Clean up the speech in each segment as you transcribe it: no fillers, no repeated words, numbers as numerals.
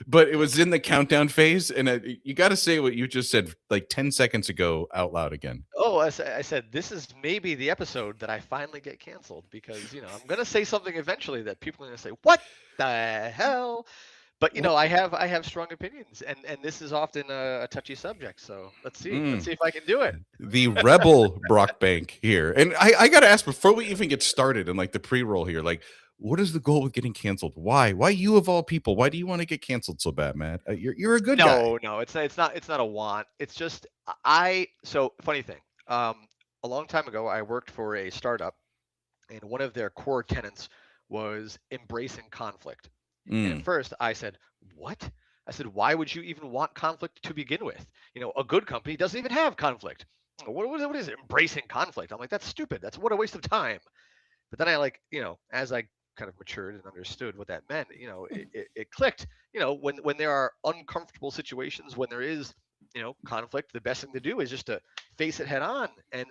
but it was in the countdown phase, and you got to say what you just said like 10 seconds ago out loud again. Oh, I said this is maybe the episode that I finally get canceled because I'm gonna say something eventually that people are gonna say, "What the hell?" But I have strong opinions, and this is often a touchy subject. So let's see if I can do it. The rebel Brockbank here. And I got to ask before we even get started and like the pre-roll here, like, what is the goal with getting canceled? Why? Why you of all people? Why do you want to get canceled so bad, Matt? You're a good guy. No, no, it's not a want. It's just I. So funny thing. Um, a long time ago, I worked for a startup, and one of their core tenets was embracing conflict. And at Mm, first, I said, "What?" I said, "Why would you even want conflict to begin with? A good company doesn't even have conflict. What is embracing conflict?" I'm like, "That's stupid. That's what a waste of time." But then as I kind of matured and understood what that meant, it clicked. When there are uncomfortable situations, when there is, conflict, the best thing to do is just to face it head on and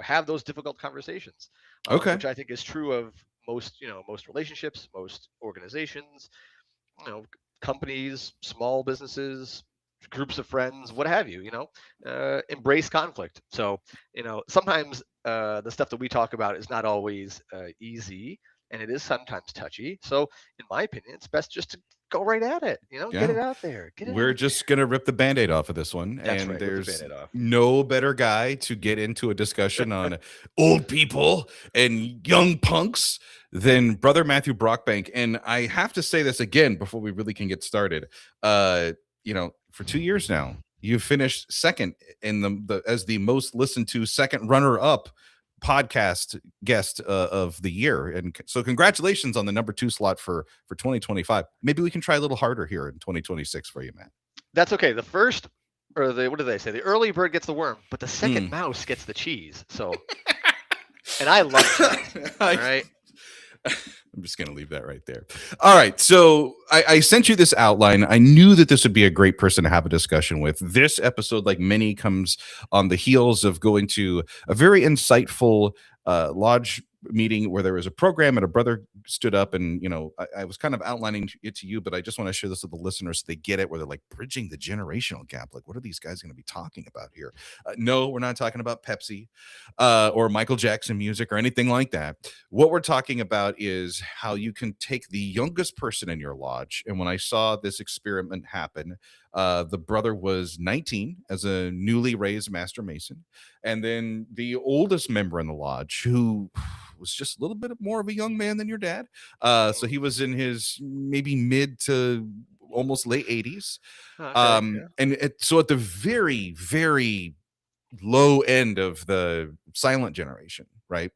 have those difficult conversations, okay. which I think is true of most relationships, most organizations, you know, companies, small businesses, groups of friends, what have you. Embrace conflict. So sometimes the stuff that we talk about is not always easy, and it is sometimes touchy. So in my opinion, it's best just to go right at it. Get Yeah. it out there. Get it We're out there. just going to rip the band-aid off of this one. That's And right. Rip the there's band-aid off. no better guy to get into a discussion on old people and young punks than Brother Matthew Brockbank. And I have to say this again before we really can get started. For 2 years now, you finished second in the as the most listened to second runner-up podcast guest of the year, and so congratulations on the number 2 slot for 2025. Maybe we can try a little harder here in 2026 for you, Matt. That's okay. The first, or the what do they say? The early bird gets the worm, but the second Mm. mouse gets the cheese. So, and I love cheese. All I, right. I'm just going to leave that right there. All right. So I sent you this outline. I knew that this would be a great person to have a discussion with. This episode, like many, comes on the heels of going to a very insightful lodge meeting where there was a program and a brother stood up and I was kind of outlining it to you, but I just want to share this with the listeners so they get it, where they're like bridging the generational gap. Like, what are these guys going to be talking about here? No, we're not talking about Pepsi or Michael Jackson music or anything like that. What we're talking about is how you can take the youngest person in your lodge. And when I saw this experiment happen, the brother was 19 as a newly raised Master Mason. And then the oldest member in the lodge, who was just a little bit more of a young man than your dad. So he was in his maybe mid to almost late 80s. Okay. Yeah. So at the very, very low end of the silent generation, right?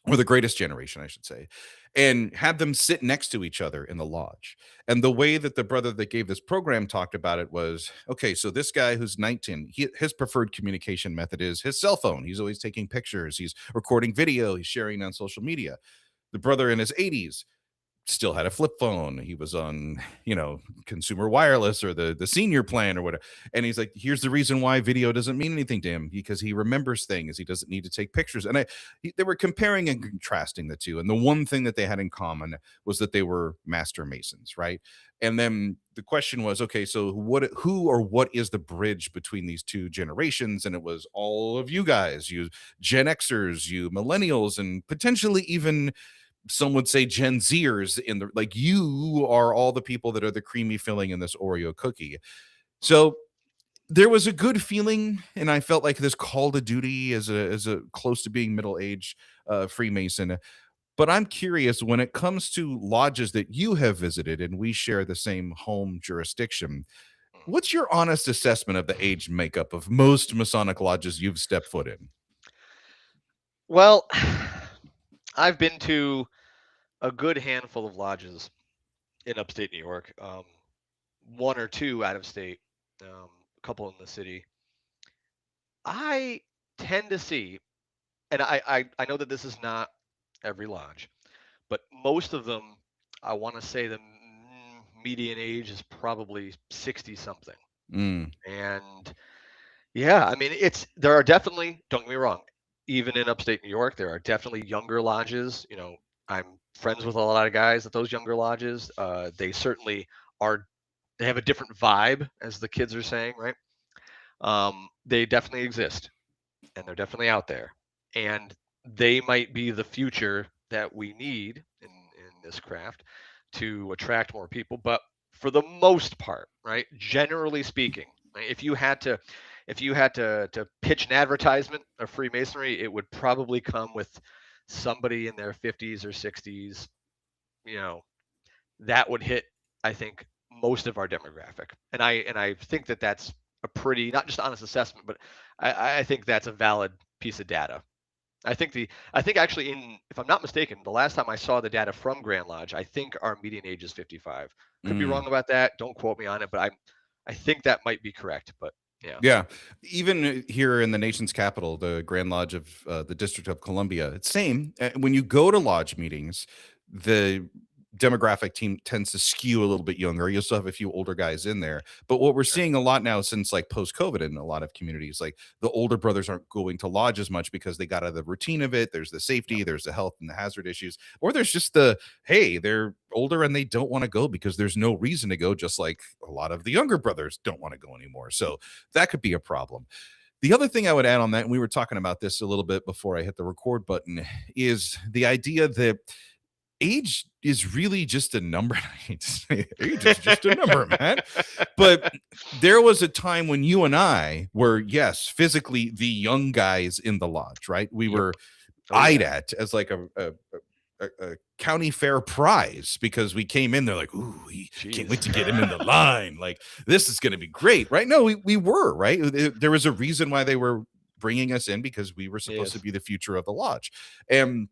Or the greatest generation, I should say, and had them sit next to each other in the lodge. And the way that the brother that gave this program talked about it was, okay, so this guy who's 19, his preferred communication method is his cell phone. He's always taking pictures, he's recording video, he's sharing on social media. The brother in his 80s still had a flip phone. He was on, consumer wireless or the senior plan or whatever. And he's like, here's the reason why video doesn't mean anything to him, because he remembers things. He doesn't need to take pictures. And they were comparing and contrasting the two. And the one thing that they had in common was that they were master masons, right? And then the question was, okay, so who or what is the bridge between these two generations? And it was all of you guys, you Gen Xers, you millennials, and potentially even some would say Gen Zers, in the like, you are all the people that are the creamy filling in this Oreo cookie. So there was a good feeling, and I felt like this call to duty as a close to being middle aged Freemason. But I'm curious, when it comes to lodges that you have visited, and we share the same home jurisdiction, what's your honest assessment of the age makeup of most Masonic lodges you've stepped foot in? Well, I've been to a good handful of lodges in upstate New York, one or two out of state, a couple in the city. I tend to see, and I know that this is not every lodge, but most of them, I want to say the median age is probably 60 something. Mm, And yeah, I mean, there are definitely, don't get me wrong, even in upstate New York, there are definitely younger lodges. I'm friends with a lot of guys at those younger lodges. They certainly are they have a different vibe, as the kids are saying, right? They definitely exist, and they're definitely out there, and they might be the future that we need in this craft to attract more people. But for the most part, right, generally speaking, right, if you had to pitch an advertisement of Freemasonry, it would probably come with somebody in their 50s or 60s. You know, that would hit, I think, most of our demographic. And I think that that's a pretty, not just honest assessment, but I think that's a valid piece of data. I think actually, in, if I'm not mistaken, the last time I saw the data from Grand Lodge, I think our median age is 55. Could be Mm. wrong about that. Don't quote me on it, but I think that might be correct. But yeah, Yeah, even here in the nation's capital, the Grand Lodge of the District of Columbia, it's same. When you go to lodge meetings, the demographic team tends to skew a little bit younger. You still have a few older guys in there, but what we're sure. seeing a lot now since like post COVID in a lot of communities, like the older brothers aren't going to lodge as much because they got out of the routine of it. There's the Yep. safety, there's the health and the hazard issues, or there's just the hey, they're older and they don't want to go because there's no reason to go. Just like a lot of the younger brothers don't want to go anymore. So that could be a problem. The other thing I would add on that, and we were talking about this a little bit before I hit the record button, is the idea that age is really just a number. I hate to say it, age is just a number, man. But there was a time when you and I were, yes, physically the young guys in the lodge, right? We Yep. were Oh eyed yeah. at as like a county fair prize because we came in there like, ooh, we can't Jeez. wait to get him in the line. Like, this is going to be great, right? No, we were, right? There was a reason why they were bringing us in because we were supposed to Yes. be the future of the lodge. And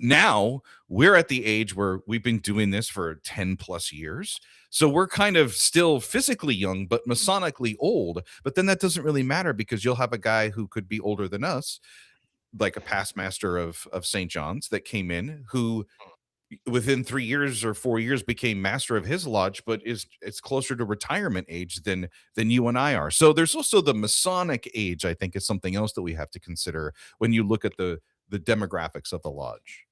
now we're at the age where we've been doing this for 10 plus years. So we're kind of still physically young, but masonically old. But then that doesn't really matter because you'll have a guy who could be older than us, like a past master of St. John's that came in who within 3 years or 4 years became master of his lodge, but is it's closer to retirement age than you and I are. So there's also the Masonic age, I think, is something else that we have to consider when you look at the demographics of the lodge.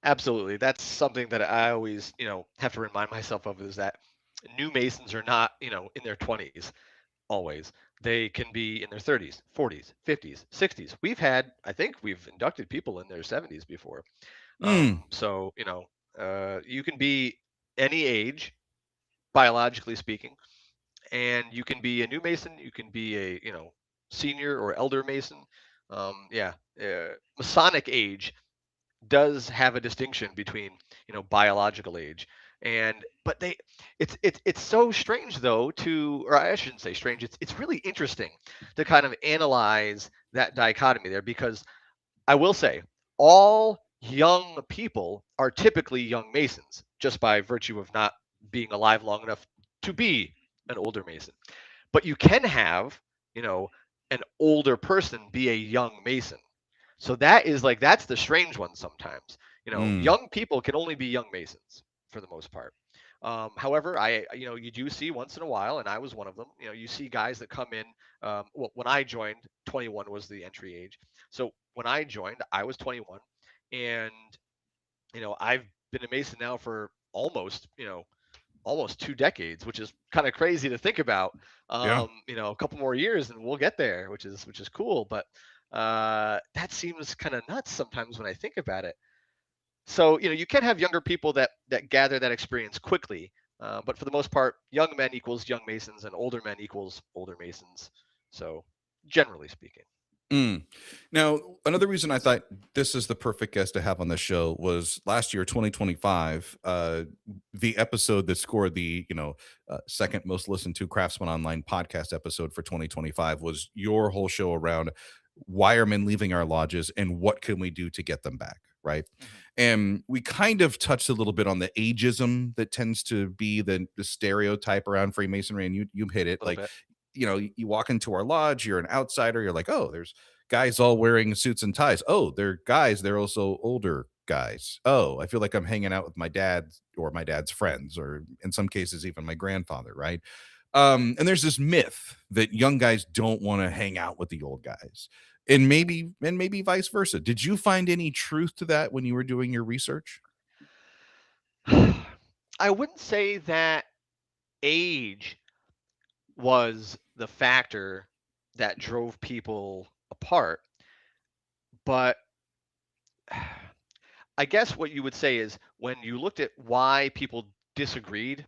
Absolutely. That's something that I always, have to remind myself of, is that new Masons are not, in their 20s always. They can be in their 30s, 40s, 50s, 60s. I think we've inducted people in their 70s before. Mm, So, you can be any age, biologically speaking, and you can be a new Mason, you can be a, senior or elder Mason. Yeah, Masonic age does have a distinction between, biological age, and but it's so strange though, to, or I shouldn't say strange, it's really interesting to kind of analyze that dichotomy there, because I will say all young people are typically young Masons just by virtue of not being alive long enough to be an older Mason. But you can have, you know, an older person be a young Mason. So that's the strange one sometimes. mm, Young people can only be young Masons for the most part. However, you do see once in a while, and I was one of them. You see guys that come in. Well, when I joined, 21 was the entry age. So when I joined, I was 21, and I've been a Mason now for almost 2 decades, which is kind of crazy to think about. yeah. A couple more years and we'll get there, which is cool. But that seems kind of nuts sometimes when I think about it. So you can have younger people that gather that experience quickly, but for the most part, young men equals young Masons, and older men equals older Masons. So generally speaking. Mm. Now, another reason I thought this is the perfect guest to have on the show was last year, 2025, the episode that scored the second most listened to Craftsman Online podcast episode for 2025 was your whole show around why are men leaving our lodges and what can we do to get them back, right? Mhm. And we kind of touched a little bit on the ageism that tends to be the stereotype around Freemasonry, and you hit it A little like bit. you walk into our lodge, you're an outsider, you're like, oh, there's guys all wearing suits and ties. Oh, they're guys, they're also older guys. Oh, I feel like I'm hanging out with my dad or my dad's friends, or in some cases, even my grandfather, right? And there's this myth that young guys don't want to hang out with the old guys. And maybe vice versa. Did you find any truth to that when you were doing your research? I wouldn't say that age was the factor that drove people apart. But I guess what you would say is when you looked at why people disagreed,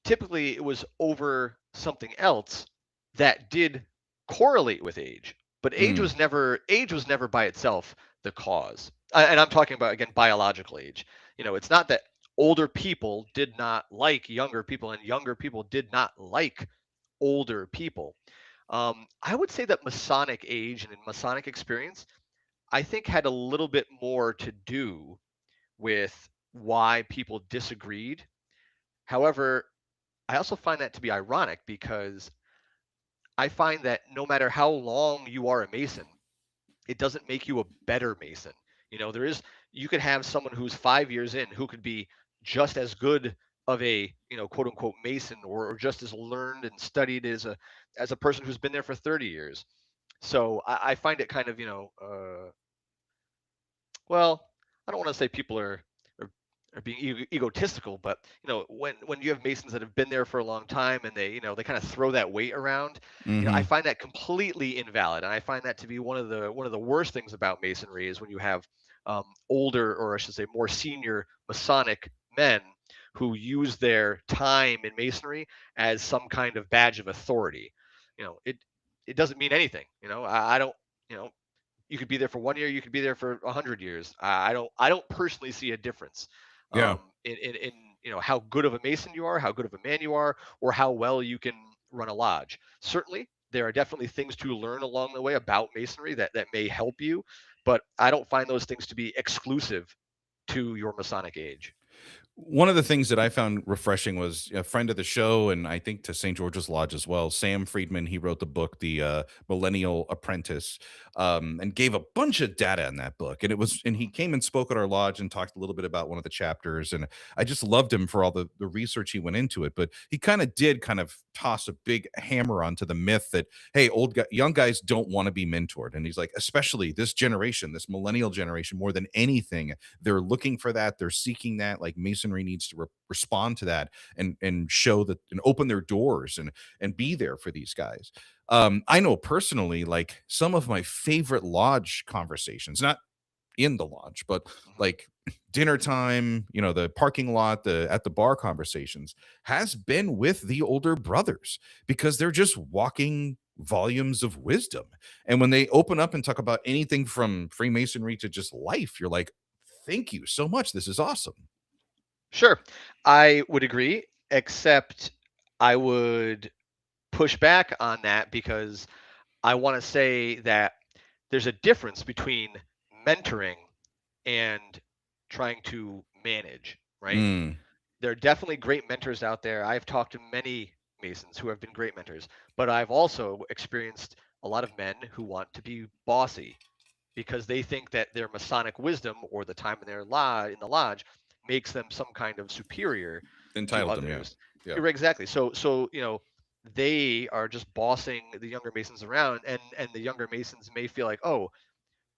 typically it was over something else that did correlate with age. But Mm, age was never by itself the cause. And I'm talking about again biological age. It's not that older people did not like younger people and younger people did not like older people. I would say that Masonic age and Masonic experience, I think, had a little bit more to do with why people disagreed. However, I also find that to be ironic because I find that no matter how long you are a Mason, it doesn't make you a better Mason. There is you could have someone who's 5 years in who could be just as good of a quote unquote Mason or just as learned and studied as a person who's been there for 30 years. So I find it kind of well, I don't want to say people are, are being egotistical, but when you have Masons that have been there for a long time and they kind of throw that weight around, I hmm. find that completely invalid, and I find that to be one of the worst things about Masonry is when you have older, or I should say, more senior Masonic men who use their time in Masonry as some kind of badge of authority. It doesn't mean anything. I don't. You know, you could be there for 1 year, you could be there for 100 years. I don't personally see a difference Yeah. in how good of a Mason you are, how good of a man you are, or how well you can run a lodge. Certainly, there are definitely things to learn along the way about Masonry that may help you, but I don't find those things to be exclusive to your Masonic age. One of the things that I found refreshing was a friend of the show, and I think to St. George's Lodge as well. Sam Friedman, he wrote the book, The Millennial Apprentice, and gave a bunch of data in that book. And he came and spoke at our lodge and talked a little bit about one of the chapters. And I just loved him for all the research he went into it. But he did kind of toss a big hammer onto the myth that, hey, young guys don't want to be mentored. And he's like, especially this generation, this millennial generation, more than anything, they're looking for that, they're seeking that. Like Masonry needs to respond to that and show that and open their doors and be there for these guys. I know personally, like some of my favorite lodge conversations, not in the lodge, but Mhm. like dinner time, the parking lot, the at the bar conversations has been with the older brothers because they're just walking volumes of wisdom. And when they open up and talk about anything from Freemasonry to just life, you're like, thank you so much. This is awesome. Sure, I would agree, except I would push back on that because I want to say that there's a difference between mentoring and trying to manage, right? Mm, There are definitely great mentors out there. I've talked to many Masons who have been great mentors, but I've also experienced a lot of men who want to be bossy because they think that their Masonic wisdom or the time in in the lodge makes them some kind of superior to entitled them, yeah. others. Yeah. Exactly. So they are just bossing the younger Masons around, and the younger Masons may feel like, oh,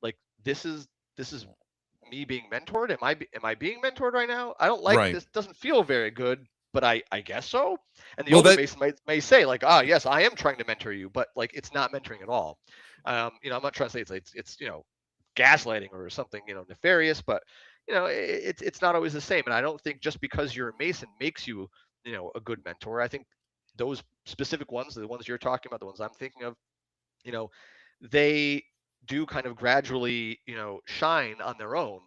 like this is me being mentored. Am I being mentored right now? I don't like Right. this. Doesn't feel very good, but I guess so. And the Well, older that Mason may say like, ah, yes, I am trying to mentor you, but like it's not mentoring at all. I'm not trying to say it's gaslighting or something nefarious, but it's not always the same. And I don't think just because you're a Mason makes you a good mentor. I think those specific ones, the ones you're talking about, the ones I'm thinking of, you know, they do kind of gradually, shine on their own.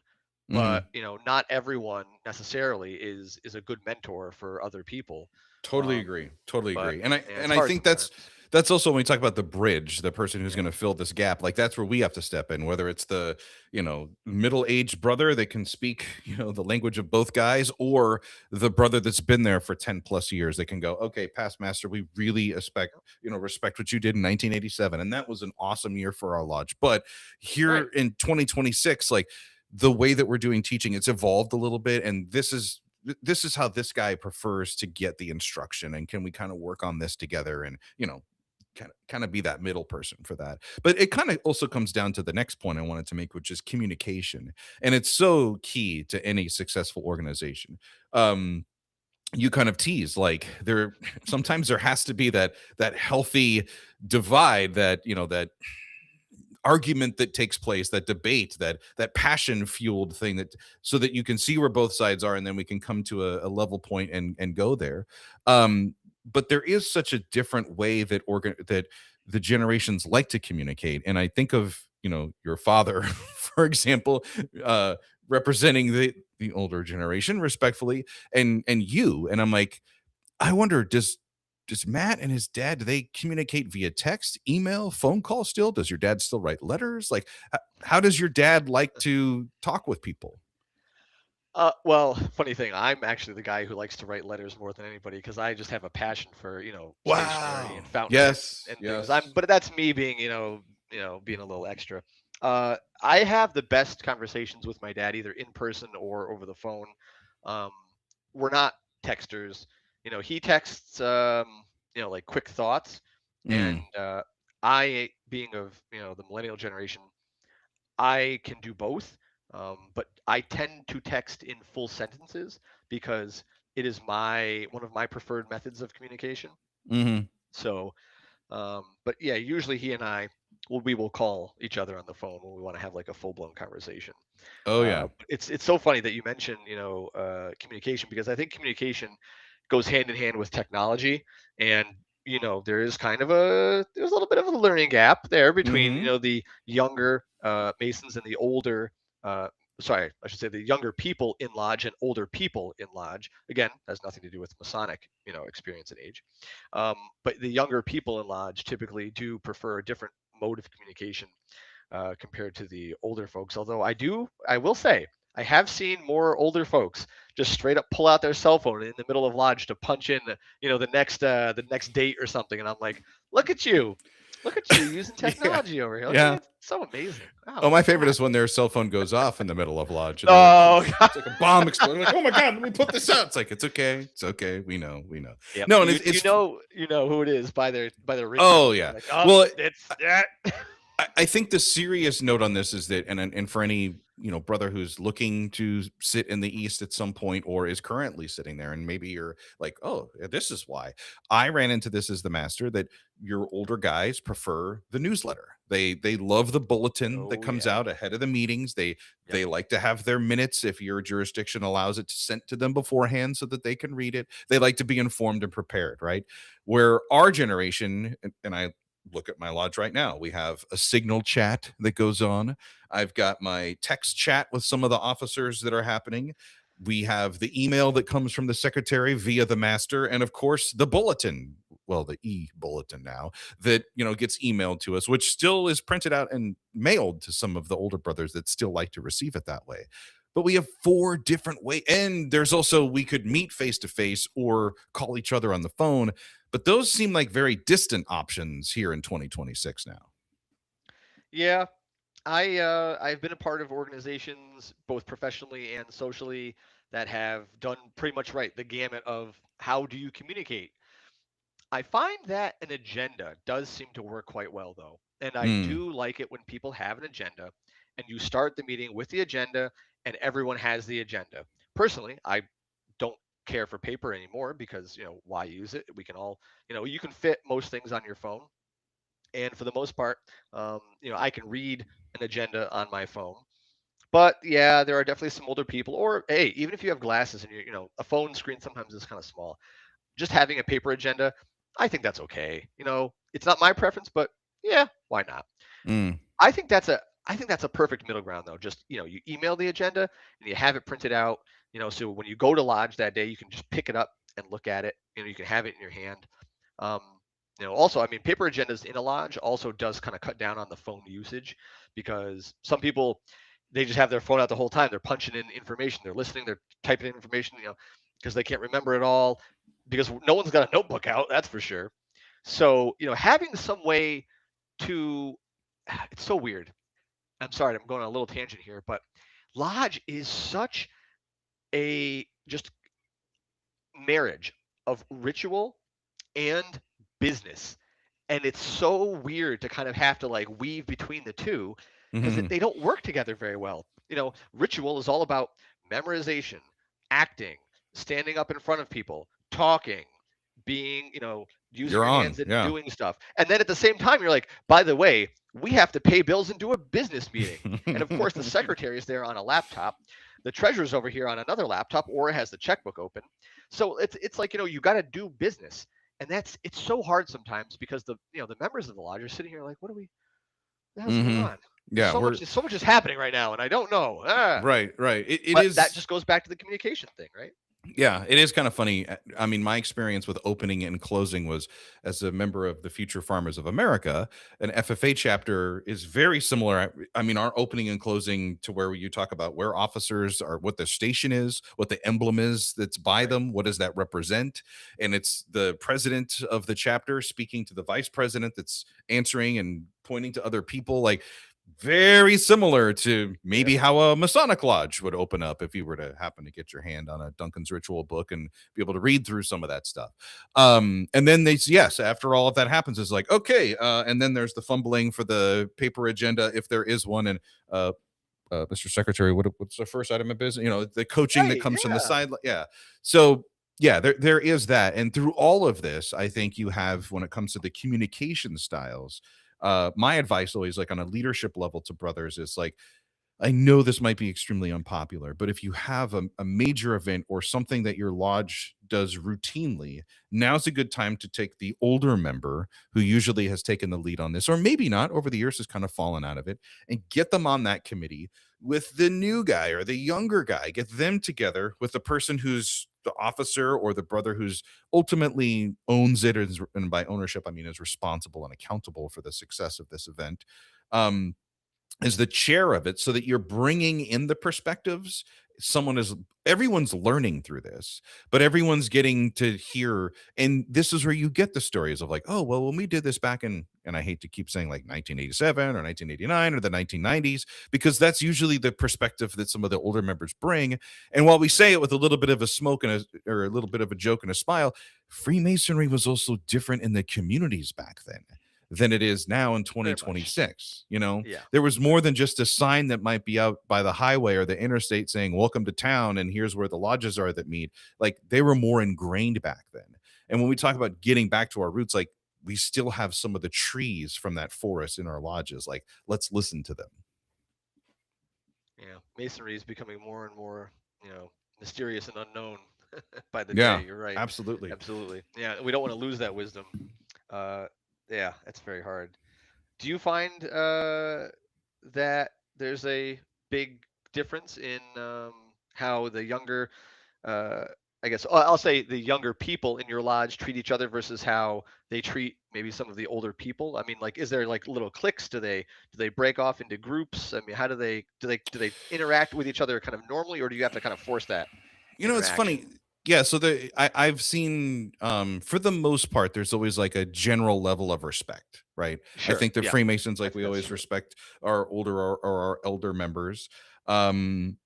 But mhm. not everyone necessarily is a good mentor for other people. Totally Um, agree. Totally but agree. And I yeah, it's and I hard think that's sometimes. that's also when we talk about the bridge, the person who's Yeah. going to fill this gap. Like that's where we have to step in, whether it's the, middle-aged brother that can speak, the language of both guys, or the brother that's been there for 10 plus years that can go, okay, past master, we really respect what you did in 1987. And that was an awesome year for our lodge. But Right. here in 2026, like the way that we're doing teaching, it's evolved a little bit. And this is how this guy prefers to get the instruction, and can we kind of work on this together and kind of be that middle person for that. But it kind of also comes down to the next point I wanted to make, which is communication, and it's so key to any successful organization. um you kind of tease like there sometimes there has to be that healthy divide, that that argument that takes place, that debate, that passion fueled thing, that so that you can see where both sides are, and then we can come to a level point and go there. But there is such a different way that the generations like to communicate, and I think of your father, for example, uh representing the older generation respectfully, and you, and I'm like, I wonder, does Matt and his dad, do they communicate via text, email, phone call still? Does your dad still write letters? Like, how does your dad like to talk with people? Well, funny thing, I'm actually the guy who likes to write letters more than anybody because I just have a passion for, stationery Wow. and fountain pens Yes. and things. Yes. But that's me being, being a little extra. I have the best conversations with my dad either in person or over the phone. Um, we're not texters. He texts, like quick thoughts, and Mm, I, being of, the millennial generation, I can do both, but I tend to text in full sentences because it is my one of my preferred methods of communication. hmm. So, but yeah, usually he and I, we will call each other on the phone when we want to have like a full blown conversation. Oh yeah. It's so funny that you mentioned communication, because I think communication goes hand in hand with technology, and there is kind of there's a little bit of a learning gap there between Hmm. the younger Masons and the older, uh, sorry, I should say the younger people in lodge and older people in lodge. Again, has nothing to do with Masonic experience and age. But the younger people in lodge typically do prefer a different mode of communication compared to the older folks. Although I will say, I have seen more older folks just straight up pull out their cell phone in the middle of lodge to punch in, the next date or something, and I'm like, look at you using Yeah. technology over here. Look at Yeah. it, it's so amazing. Wow, Oh, look my at favorite that. is when their cell phone goes off in the middle of lodge, and they're like, "Oh, Oh, God. it's like a bomb exploding!" Like, "Oh my god, let me put this out." It's like, "It's okay, it's okay. We know, we know." Yep. No, and You know who it is by their oh ringtone. You're yeah. like, oh, Well, it's that. I think the serious note on this is that, and for any brother who's looking to sit in the East at some point, or is currently sitting there, and maybe you're like, oh, this is why I ran into this as the master, that your older guys prefer the newsletter. They love the bulletin that Oh comes yeah. out ahead of the meetings. Yep. They like to have their minutes, if your jurisdiction allows it, sent to them beforehand so that they can read it. They like to be informed and prepared, right? Where our generation, and I look at my lodge right now. We have a signal chat that goes on. I've got my text chat with some of the officers that are happening. We have the email that comes from the secretary via the master, and of course the bulletin. Well, the bulletin now that gets emailed to us, which still is printed out and mailed to some of the older brothers that still like to receive it that way. But we have four different ways, and there's also, we could meet face to face or call each other on the phone, but those seem like very distant options here in 2026 now. Yeah, I've been a part of organizations both professionally and socially that have done pretty much right the gamut of how do you communicate. I find that an agenda does seem to work quite well though. And I Mm, do like it when people have an agenda and you start the meeting with the agenda and everyone has the agenda. Personally, I don't care for paper anymore because, why use it? We can all, you can fit most things on your phone. And for the most part, I can read an agenda on my phone. But yeah, there are definitely some older people, or hey, even if you have glasses and a phone screen sometimes is kind of small. Just having a paper agenda, I think that's okay. It's not my preference, but yeah, why not? mm, I think that's a perfect middle ground though. Just you email the agenda and you have it printed out. So when you go to lodge that day, you can just pick it up and look at it. You can have it in your hand. Um, also, I mean, paper agendas in a lodge also does kind of cut down on the phone usage because some people they just have their phone out the whole time. They're punching in information, they're listening, they're typing in information, because they can't remember it all because no one's got a notebook out, that's for sure. So, having some way to it's so weird. I'm sorry, I'm going on a little tangent here, but lodge is such a just marriage of ritual and business. And it's so weird to kind of have to like weave between the two because mhm, they don't work together very well. Ritual is all about memorization, acting, standing up in front of people, talking, being, using You're your on. hands and Yeah. doing stuff. And then at the same time, you're like, by the way, we have to pay bills and do a business meeting. And of course, the secretary is there on a laptop. The treasurer's over here on another laptop or has the checkbook open. So it's like, you got to do business. And it's so hard sometimes because the members of the lodge are sitting here like, the hell's going Hmm. on? Yeah, So much is happening right now, and I don't know. right. It But that is. just goes back to the communication thing, right? Yeah, it is kind of funny. I mean, my experience with opening and closing was as a member of the Future Farmers of America. An FFA chapter is very similar. I mean, our opening and closing to where you talk about where officers are, what the station is, what the emblem is that's by Right. them, what does that represent? And it's the president of the chapter speaking to the vice president that's answering and pointing to other people. Like, very similar to Yeah. maybe how a Masonic lodge would open up if you were to happen to get your hand on a Duncan's Ritual book and be able to read through some of that stuff. And then yes, after all of that happens, it's like, okay. And then there's the fumbling for the paper agenda, if there is one. And Mr. Secretary, what's the first item of business? The coaching that Right. comes from the Yeah. side. Yeah. So yeah, there is that. And through all of this, I think you have, when it comes to the communication styles, my advice always, like on a leadership level to brothers, is like, I know this might be extremely unpopular, but if you have a major event or something that your lodge does routinely, now's a good time to take the older member who usually has taken the lead on this, or maybe not, over the years has kind of fallen out of it, and get them on that committee with the new guy or the younger guy. Get them together with the person who's the officer or the brother who's ultimately owns it, and by ownership, I mean is responsible and accountable for the success of this event. Um, as the chair of it, so that you're bringing in the perspectives. Everyone's learning through this, but everyone's getting to hear. And this is where you get the stories of like, oh, well, when we did this back in, and I hate to keep saying like 1987 or 1989 or the 1990s, because that's usually the perspective that some of the older members bring. And while we say it with a little bit of a smoke or a little bit of a joke and a smile, Freemasonry was also different in the communities back then than it is now in Very much. 2026. Yeah. There was more than just a sign that might be out by the highway or the interstate saying, welcome to town, and here's where the lodges are that meet. Like, they were more ingrained back then. And when we talk about getting back to our roots, like, we still have some of the trees from that forest in our lodges. Like, let's listen to them. Yeah. Masonry is becoming more and more, mysterious and unknown by the day. Yeah, You're right. absolutely. Absolutely. Yeah. We don't want to lose that wisdom. Uh, yeah, that's very hard. Do you find that there's a big difference in how the younger, uh, I guess I'll say the younger people in your lodge treat each other versus how they treat maybe some of the older people? I mean, like, is there like little cliques? Do they break off into groups? I mean, how do they interact with each other kind of normally, or do you have to kind of force that It's interaction? funny. Yeah, so I've seen, for the most part, there's always like a general level of respect, right? I Sure. think the Yeah. Freemasons, like, we That's always true. respect our older or our elder members. Um,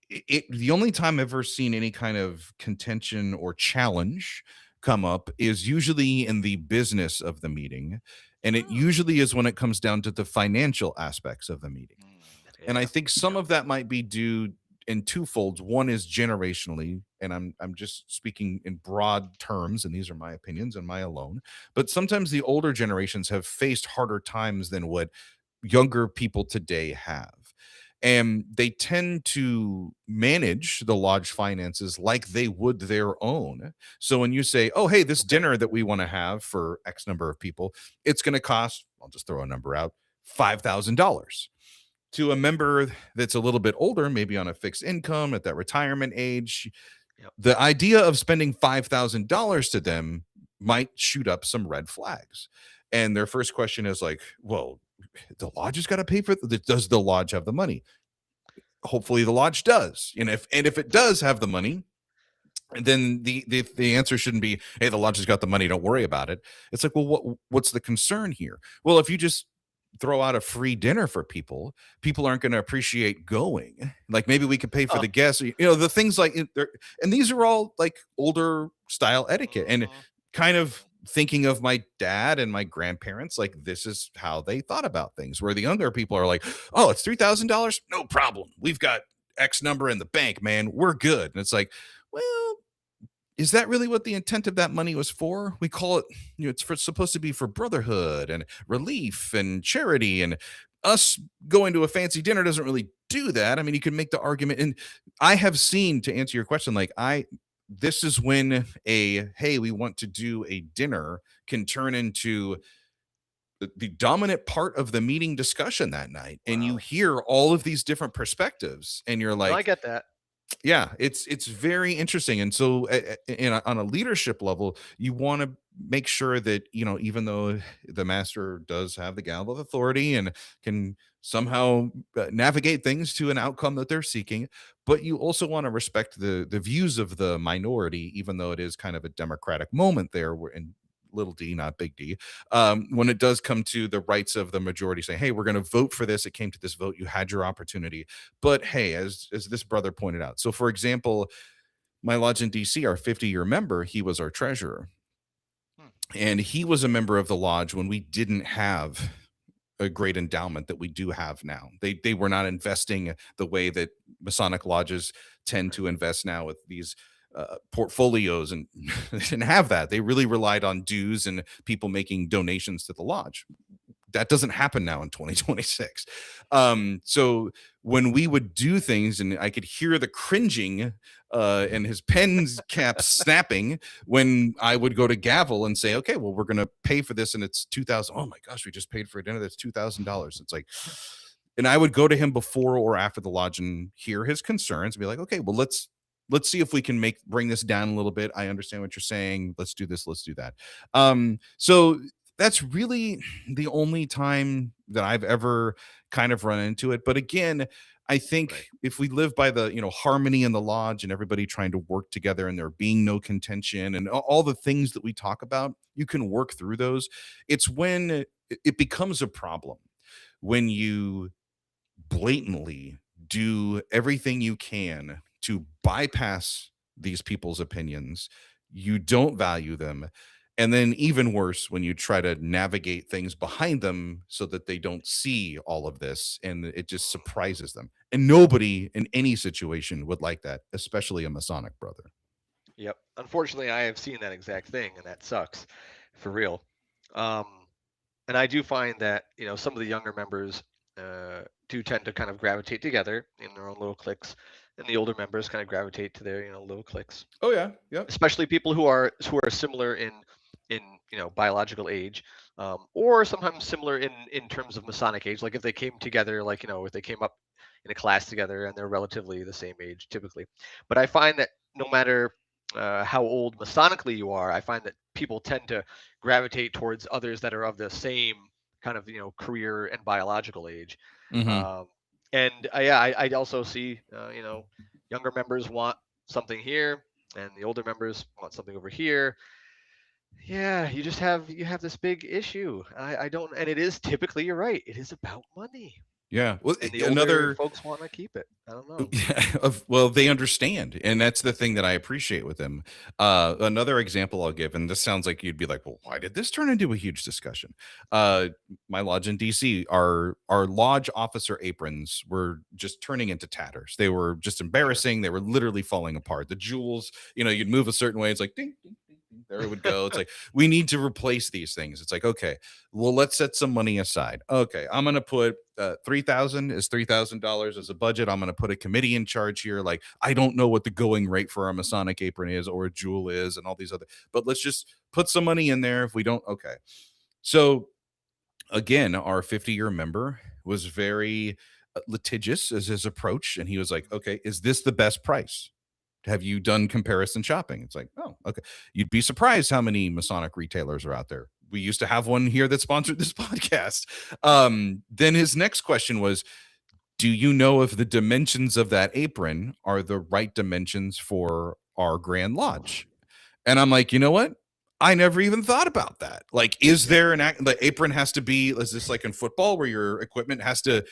the only time I've ever seen any kind of contention or challenge come up is usually in the business of the meeting. And it Hmm. usually is when it comes down to the financial aspects of the meeting. And I Yeah. think some Yeah. of that might be due in two folds. One is generationally, and I'm just speaking in broad terms, and these are my opinions and my alone. But sometimes the older generations have faced harder times than what younger people today have. And they tend to manage the lodge finances like they would their own. So when you say, oh, hey, this Okay. dinner that we want to have for X number of people, it's going to cost, I'll just throw a number out, $5,000. To a member that's a little bit older, maybe on a fixed income at that retirement age, Yep. the idea of spending $5,000 to them might shoot up some red flags. And their first question is like, well, the lodge has got to pay for it. Does the lodge have the money? Hopefully the lodge does. And if it does have the money, then the answer shouldn't be, hey, the lodge has got the money, don't worry about it. It's like, well, what's the concern here? Well, if you just throw out a free dinner for people aren't going to appreciate going. Like, maybe we could pay for Oh. the guests, the things like and these are all like older style etiquette, and Hmm. kind of thinking of my dad and my grandparents, like, this is how they thought about things, where the younger people are like, oh, it's $3,000, no problem, we've got X number in the bank, man, we're good. And it's like, well, is that really what the intent of that money was for? We call it, supposed to be for brotherhood and relief and charity, and us going to a fancy dinner doesn't really do that. I mean, you can make the argument, and I have seen, to answer your question, like this is when a, hey, we want to do a dinner can turn into the dominant part of the meeting discussion that night, and you Wow. hear all of these different perspectives, and you're No, I like, get that. yeah, it's very interesting. And so on a leadership level, you want to make sure that, even though the master does have the gavel of authority and can somehow navigate things to an outcome that they're seeking, but you also want to respect the views of the minority, even though it is kind of a democratic moment there, in little d, not big D, when it does come to the rights of the majority, saying, hey, we're going to vote for this, it came to this vote, you had your opportunity. But hey, as this brother pointed out, so for example, my lodge in DC, our 50-year member, he was our treasurer, Hmm. and he was a member of the lodge when we didn't have a great endowment that we do have now. They were not investing the way that Masonic lodges tend to invest now with these portfolios, and they didn't have that. They really relied on dues and people making donations to the lodge. That doesn't happen now in 2026. So when we would do things, and I could hear the cringing and his pen's cap snapping when I would go to gavel and say, okay, well, we're going to pay for this, and it's 2,000. Oh my gosh, we just paid for a dinner that's $2,000. It's like, and I would go to him before or after the lodge and hear his concerns and be like, okay, well, let's see if we can bring this down a little bit. I understand what you're saying. Let's do this. Let's do that. So that's really the only time that I've ever kind of run into it. But again, I think Right. if we live by the, harmony in the lodge and everybody trying to work together and there being no contention and all the things that we talk about, you can work through those. It's when it becomes a problem when you blatantly do everything you can to bypass these people's opinions. You don't value them. And then, even worse, when you try to navigate things behind them so that they don't see all of this, and it just surprises them. And nobody in any situation would like that, especially a Masonic brother. Yep. Unfortunately, I have seen that exact thing, and that sucks, for real. Um, and I do find that some of the younger members do tend to kind of gravitate together in their own little cliques, and the older members kind of gravitate to their little cliques. Oh, yeah. Yep. Especially people who are similar in biological age, or sometimes similar in terms of Masonic age. Like if they came together, like if they came up in a class together and they're relatively the same age typically. But I find that no matter how old Masonically you are, I find that people tend to gravitate towards others that are of the same kind of career and biological age. Mm-hmm. Um, and yeah, I also see younger members want something here and the older members want something over here. Yeah, you have this big issue. I don't, and it is typically, you're right, it is about money, Yeah. Well, and the older another folks want to keep it. I don't know. well, they understand, and that's the thing that I appreciate with them. Another example I'll give, and this sounds like you'd be like, well, why did this turn into a huge discussion? My lodge in DC, our lodge officer aprons were just turning into tatters. They were just Sure. embarrassing. They were literally falling apart. The jewels, you'd move a certain way, it's like ding, ding, ding, ding, there it would go. It's like, we need to replace these things. It's like, okay, well, let's set some money aside. Okay, I'm gonna put 3,000 is $3,000 as a budget. I'm gonna put a committee in charge here. Like, I don't know what the going rate for a Masonic apron is or a jewel is, and all these other, but let's just put some money in there. If we don't, okay. So again, our 50-year member was very litigious as his approach, and he was like, okay, is this the best price? Have you done comparison shopping? It's like, oh, okay. You'd be surprised how many Masonic retailers are out there. We used to have one here that sponsored this podcast. Then his next question was, do you know if the dimensions of that apron are the right dimensions for our Grand Lodge? And I'm like, you know what? I never even thought about that. Like, is Yeah. there the apron has to be, is this like in football where your equipment has to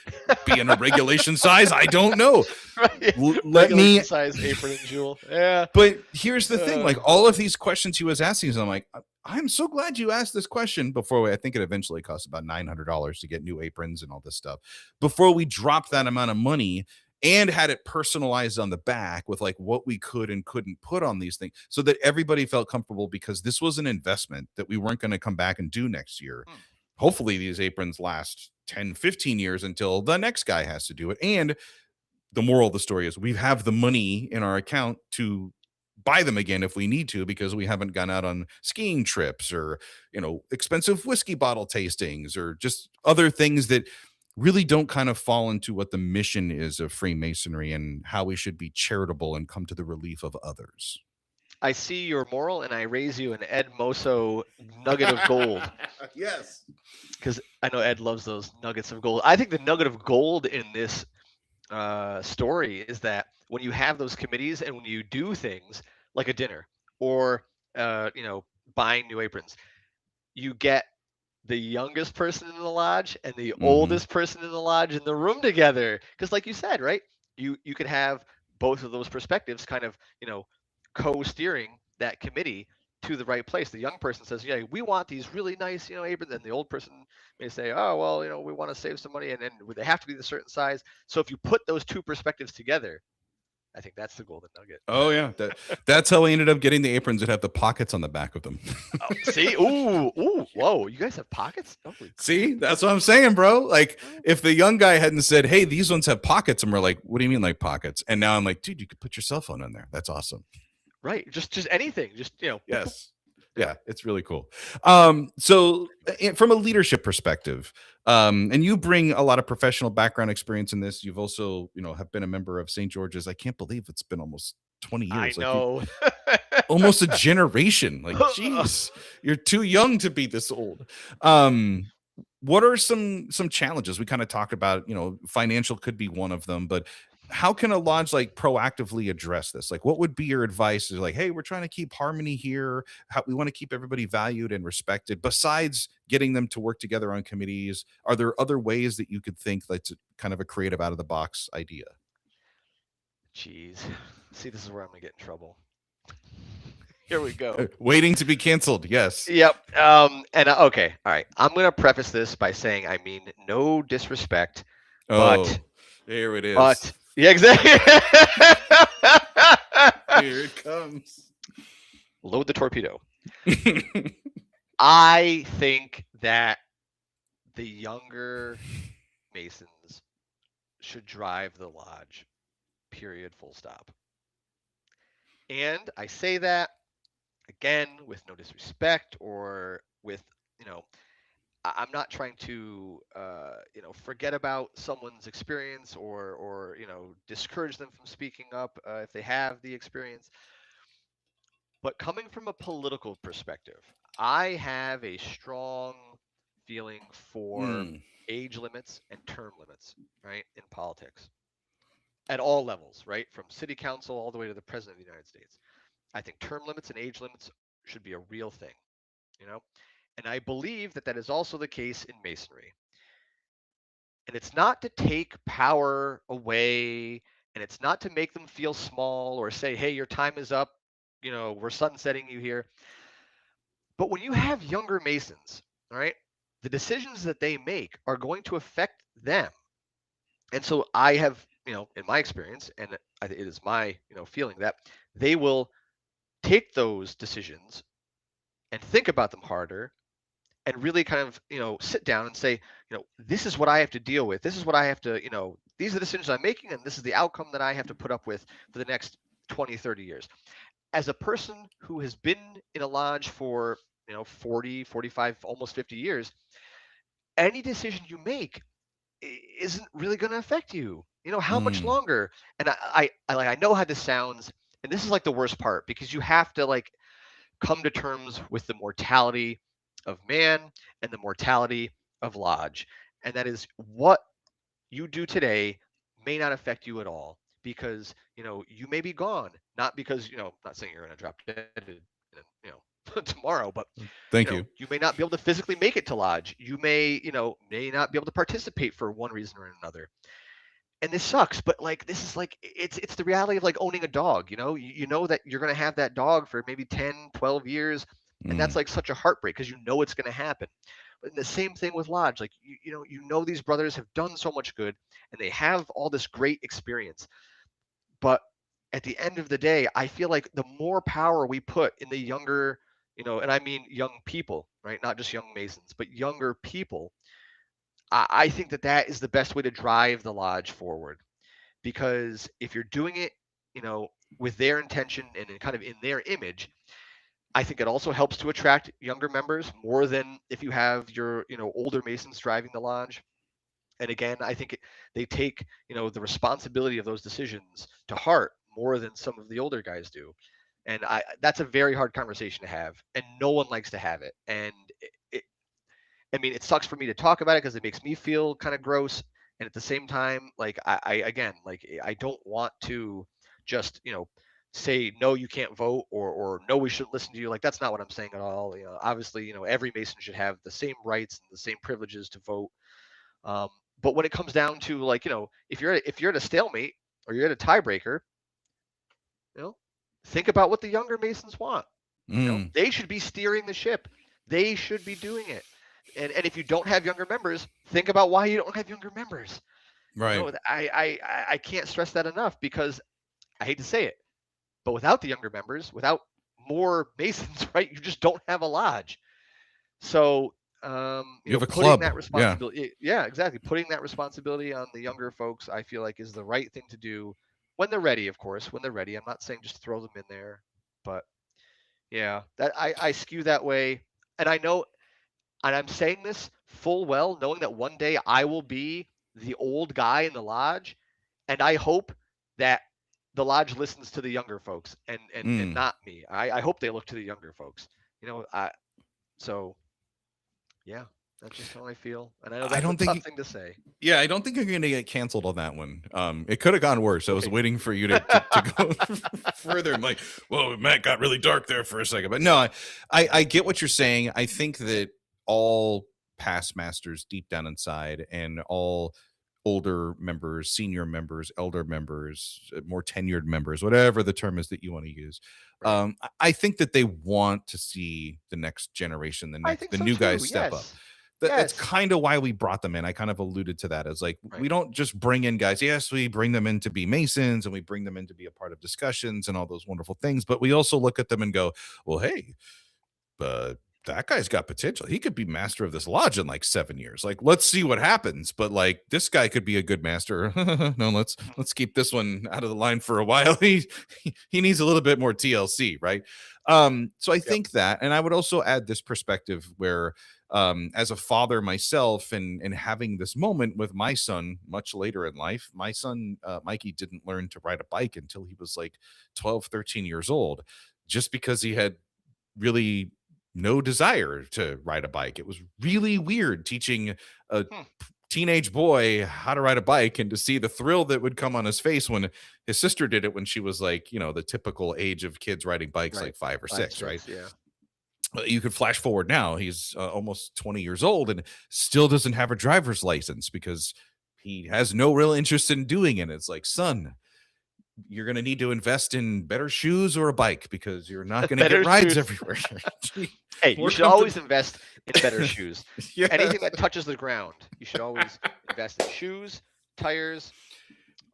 be in a regulation size? I don't know. Right. Let me, Regulation size apron and jewel. Yeah. but here's the thing, Uh, like all of these questions he was asking, so I'm like, I'm so glad you asked this question before I think it eventually cost about $900 to get new aprons and all this stuff. Before we dropped that amount of money and had it personalized on the back with like what we could and couldn't put on these things so that everybody felt comfortable, because this was an investment that we weren't going to come back and do next year. Hopefully these aprons last 10-15 years until the next guy has to do it. And the moral of the story is we have the money in our account to buy them again if we need to, because we haven't gone out on skiing trips or, expensive whiskey bottle tastings or just other things that really don't kind of fall into what the mission is of Freemasonry and how we should be charitable and come to the relief of others. I see your moral, and I raise you an Ed Moso nugget of gold. Yes. Because I know Ed loves those nuggets of gold. I think the nugget of gold in this story is that when you have those committees and when you do things like a dinner or buying new aprons, you get the youngest person in the lodge and the oldest person in the lodge in the room together, because like you said, right, you could have both of those perspectives kind of co-steering that committee to the right place. The young person says, yeah, we want these really nice aprons, and the old person may say, oh well, we want to save some money, and then they have to be the certain size. So if you put those two perspectives together, I think that's the golden nugget. Oh yeah, that's how we ended up getting the aprons that have the pockets on the back of them. See, ooh, whoa, you guys have pockets? See, that's what I'm saying, bro. Like, if the young guy hadn't said, "Hey, these ones have pockets," and we're like, "What do you mean, like pockets?" And now I'm like, "Dude, you could put your cell phone in there. That's awesome." Right, just anything, just Yes. Yeah, it's really cool. So from a leadership perspective, and you bring a lot of professional background experience in this. You've also, have been a member of St. George's. I can't believe it's been almost 20 years. I know. Almost a generation. Like, geez, you're too young to be this old. What are some challenges? We kind of talked about, financial could be one of them, but how can a lodge like proactively address this? Like, what would be your advice? Is like, hey, we're trying to keep harmony here. We want to keep everybody valued and respected. Besides getting them to work together on committees, are there other ways that you could think that's kind of a creative, out of the box idea? Jeez, see, this is where I'm gonna get in trouble. Here we go. Waiting to be canceled. Yes. Yep. And okay. All right. I'm gonna preface this by saying I mean no disrespect, but there it is. But yeah, exactly. Here it comes. Load the torpedo. I think that the younger Masons should drive the lodge. Period. Full stop. And I say that again with no disrespect or with I'm not trying to forget about someone's experience or discourage them from speaking up if they have the experience. But coming from a political perspective, I have a strong feeling for age limits and term limits, right, in politics at all levels, right, from city council all the way to the president of the United States. I think term limits and age limits should be a real thing, and I believe that that is also the case in Masonry. And it's not to take power away, and it's not to make them feel small or say, hey, your time is up, we're sunsetting you here. But when you have younger Masons, all right, the decisions that they make are going to affect them. And so I have, in my experience, and it is my, feeling that they will take those decisions and think about them harder and really kind of, sit down and say, this is what I have to deal with. This is what I have to, these are the decisions I'm making, and this is the outcome that I have to put up with for the next 20, 30 years. As a person who has been in a lodge for, 40, 45, almost 50 years, any decision you make isn't really going to affect you. How much longer? And I know how this sounds, and this is like the worst part, because you have to like come to terms with the mortality of man and the mortality of lodge. And that is what you do today may not affect you at all, because you may be gone, not because not saying you're going to drop dead tomorrow, but thank you. You may not be able to physically make it to lodge. You may not be able to participate for one reason or another. And this sucks, but like this is like it's the reality of like owning a dog. You know that you're going to have that dog for maybe 10, 12 years, and that's like such a heartbreak because it's going to happen. But the same thing with lodge. Like you know these brothers have done so much good, and they have all this great experience. But at the end of the day, I feel like the more power we put in the younger, and I mean young people, right? Not just young Masons, but younger people. I think that that is the best way to drive the lodge forward, because if you're doing it, you know, with their intention and kind of in their image, I think it also helps to attract younger members more than if you have your, older Masons driving the lodge. And again, I think they take, the responsibility of those decisions to heart more than some of the older guys do. And that's a very hard conversation to have, and no one likes to have it. And I mean, it sucks for me to talk about it because it makes me feel kind of gross. And at the same time, like I again, like I don't want to just, say no, you can't vote, or no, we shouldn't listen to you. Like that's not what I'm saying at all. Obviously, every Mason should have the same rights and the same privileges to vote. Um, but when it comes down to, like, if you're at a stalemate or you're at a tiebreaker, you know, think about what the younger Masons want. They should be steering the ship. They should be doing it. And if you don't have younger members, think about why you don't have younger members. Right. I can't stress that enough, because I hate to say it, but without the younger members, without more Masons, right, you just don't have a lodge. So You have a putting club. that Yeah. responsibility, yeah, exactly, putting that responsibility on the younger folks, I feel like is the right thing to do when they're ready. Of course, when they're ready. I'm not saying just throw them in there, but yeah, that I skew that way, and I know, and I'm saying this full well, knowing that one day I will be the old guy in the lodge, and I hope that the lodge listens to the younger folks, and not me. I hope they look to the younger folks. So yeah, that's just how I feel, and I know I that's a don't tough think. thing to say. Yeah, I don't think you're going to get canceled on that one. It could have gone worse. I was Okay. waiting for you to go further. I'm like, whoa, Matt got really dark there for a second. But no, I get what you're saying. I think that all past masters deep down inside, and all older members, senior members, elder members, more tenured members, whatever the term is that you want to use, Right. I think that they want to see the next generation, I think the so new guys too. step up. Yes. That's Yes. kind of why we brought them in. I kind of alluded to that as like, we Right. don't just bring in guys. Yes, we bring them in to be Masons, and we bring them in to be a part of discussions and all those wonderful things. But we also look at them and go, well, hey, that guy's got potential. He could be master of this lodge in like 7 years. Like, let's see what happens. But like, this guy could be a good master. No, let's keep this one out of the line for a while. He needs a little bit more TLC, right? So I think that, and I would also add this perspective where, as a father myself, and having this moment with my son much later in life, my son Mikey didn't learn to ride a bike until he was like 12, 13 years old, just because he had really no desire to ride a bike. It was really weird teaching a teenage boy how to ride a bike, and to see the thrill that would come on his face when his sister did it when she was like, the typical age of kids riding bikes, Right. like 5 or 6, right? Yeah. You could flash forward now, he's almost 20 years old and still doesn't have a driver's license because he has no real interest in doing it. It's like, son, you're going to need to invest in better shoes or a bike, because you're not going to get rides shoes. everywhere. Hey, you should always invest in better shoes. Yeah. Anything that touches the ground, you should always invest in shoes, tires.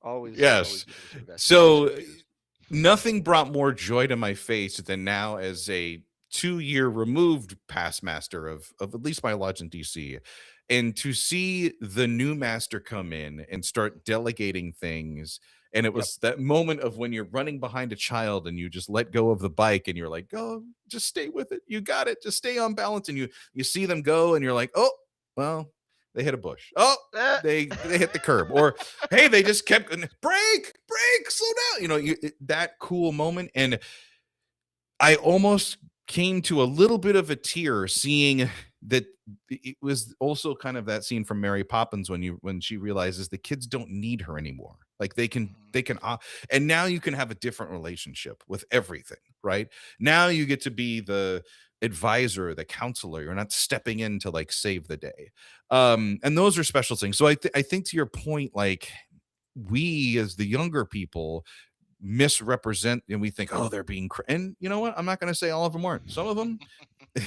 Always. Yes. Always So nothing brought more joy to my face than now, as a 2-year removed past master of at least my lodge in DC, and to see the new master come in and start delegating things. And it was that moment of when you're running behind a child and you just let go of the bike and you're like, go, just stay with it. You got it. Just stay on balance. And you see them go and you're like, oh, well, they hit a bush. Oh, they hit the curb. Or, hey, they just kept break, slow down. That cool moment. And I almost came to a little bit of a tear seeing that. It was also kind of that scene from Mary Poppins when she realizes the kids don't need her anymore. Like they can, and now you can have a different relationship with everything, right? Now you get to be the advisor, the counselor. You're not stepping in to like save the day. And those are special things. So I think to your point, like, we as the younger people misrepresent, and we think, oh, they're being and you know what, I'm not going to say all of them weren't. Some of them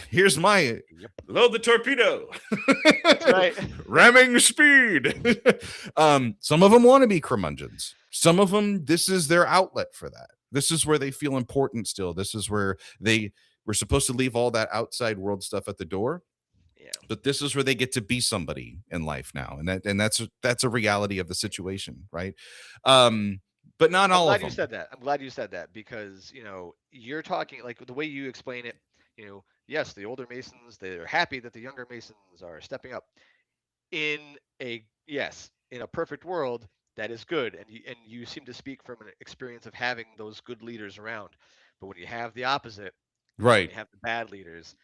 Here's my Yep. load the torpedo. That's right. Ramming speed. Some of them want to be curmudgeons. Some of them, this is their outlet for that. This is where they feel important still. This is where they were supposed to leave all that outside world stuff at the door. Yeah. But this is where they get to be somebody in life now. And that's a reality of the situation, right? But not I'm all of glad you them. said that. I'm glad you said that because, you're talking like the way you explain it, yes, the older Masons, they're happy that the younger Masons are stepping up. In a perfect world, that is good, and you seem to speak from an experience of having those good leaders around. But when you have the opposite, when Right. you have the bad leaders,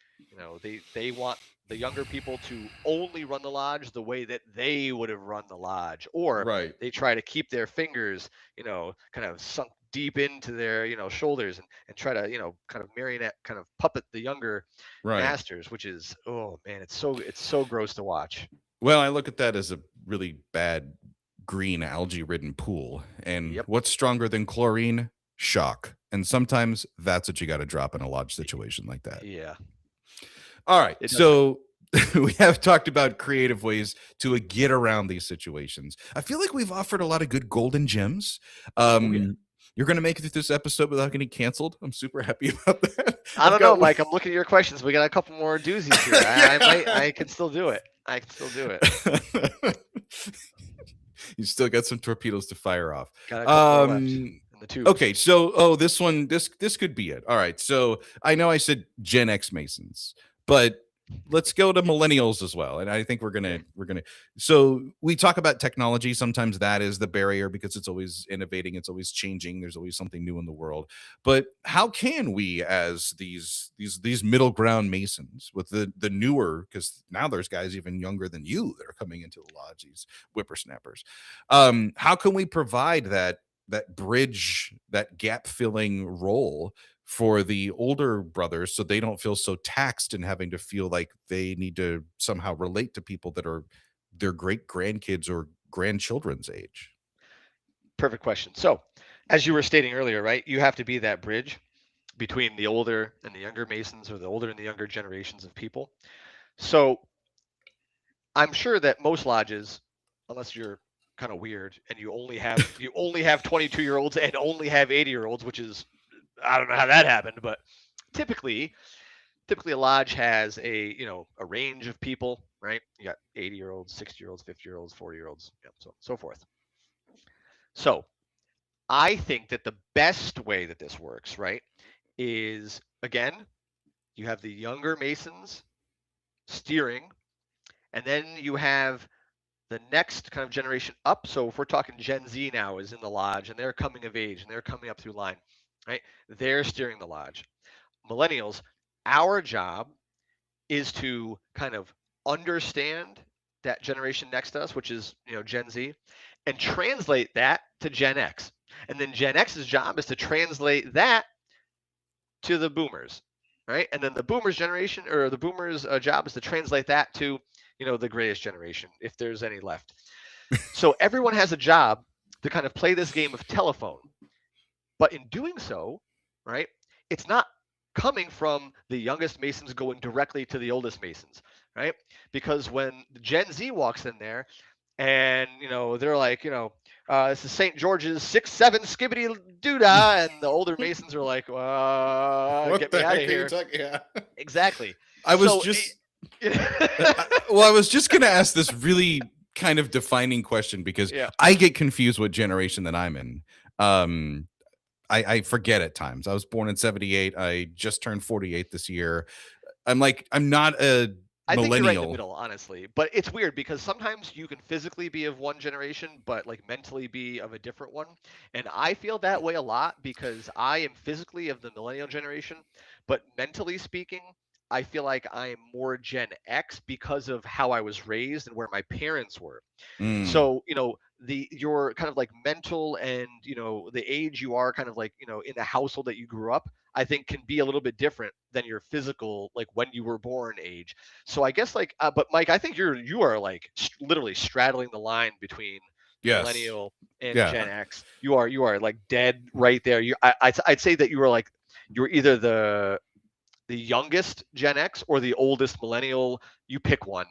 they want the younger people to only run the lodge the way that they would have run the lodge, or Right. they try to keep their fingers, kind of sunk deep into their, shoulders, and try to, kind of marionette, kind of puppet the younger Right. masters, which is, oh man, it's so gross to watch. Well, I look at that as a really bad green algae ridden pool. And Yep. what's stronger than chlorine? Shock. And sometimes that's what you got to drop in a lodge situation like that. Yeah. All right. It does. So we have talked about creative ways to get around these situations. I feel like we've offered a lot of good golden gems. Yeah. You're going to make it through this episode without getting canceled. I'm super happy about that. I don't know, Mike. I'm looking at your questions. We got a couple more doozies here. I can still do it. I can still do it. You still got some torpedoes to fire off. Got a couple more left in the tubes. Okay, so this one, this could be it. All right, so I know I said Gen X Masons, but let's go to millennials as well. And I think we're gonna. So we talk about technology. Sometimes that is the barrier because it's always innovating, it's always changing. There's always something new in the world. But how can we, as these middle ground Masons, with the newer, because now there's guys even younger than you that are coming into the lodge, these whippersnappers. How can we provide that bridge, that gap filling role for the older brothers so they don't feel so taxed and having to feel like they need to somehow relate to people that are their great grandkids or grandchildren's age? Perfect question. So, as you were stating earlier, right, you have to be that bridge between the older and the younger Masons, or the older and the younger generations of people. So, I'm sure that most lodges, unless you're kind of weird and you only have 22-year-olds and only have 80-year-olds, which is, I don't know how that happened, but typically a lodge has a range of people, right? You got 80-year-olds, 60-year-olds, 50-year-olds, 40-year-olds, so forth. So I think that the best way that this works, right, is, again, you have the younger Masons steering, and then you have the next kind of generation up. So if we're talking Gen Z now is in the lodge and they're coming of age and they're coming up through line, right? They're steering the lodge. Millennials, our job is to kind of understand that generation next to us, which is, Gen Z, and translate that to Gen X. And then Gen X's job is to translate that to the boomers, right? And then the boomers generation, or the boomers job, is to translate that to, the greatest generation, if there's any left. So everyone has a job to kind of play this game of telephone. But in doing so, right, it's not coming from the youngest Masons going directly to the oldest Masons, right? Because when Gen Z walks in there and, they're like, this is St. George's 6'7" skibbity doodah, and the older Masons are like, What get the me out heck of are you here. talking? Yeah. Exactly. I was So, just well, I was just going to ask this really kind of defining question because yeah. I get confused what generation that I'm in. I forget at times. I was born in 78. I just turned 48 this year. I'm not a I think you're right in the millennial. middle, honestly. But it's weird because sometimes you can physically be of one generation, but like mentally be of a different one. And I feel that way a lot because I am physically of the millennial generation, but mentally speaking, I feel like I am more Gen X because of how I was raised and where my parents were. Mm, So, your kind of like mental and, the age you are kind of like, in the household that you grew up, I think can be a little bit different than your physical, like when you were born age. So I guess like, but Mike, I think you are like literally straddling the line between yes. millennial and Yeah. Gen X. You are like dead right there. I'd say that you are like, you're either the the youngest Gen X or the oldest millennial. You pick one,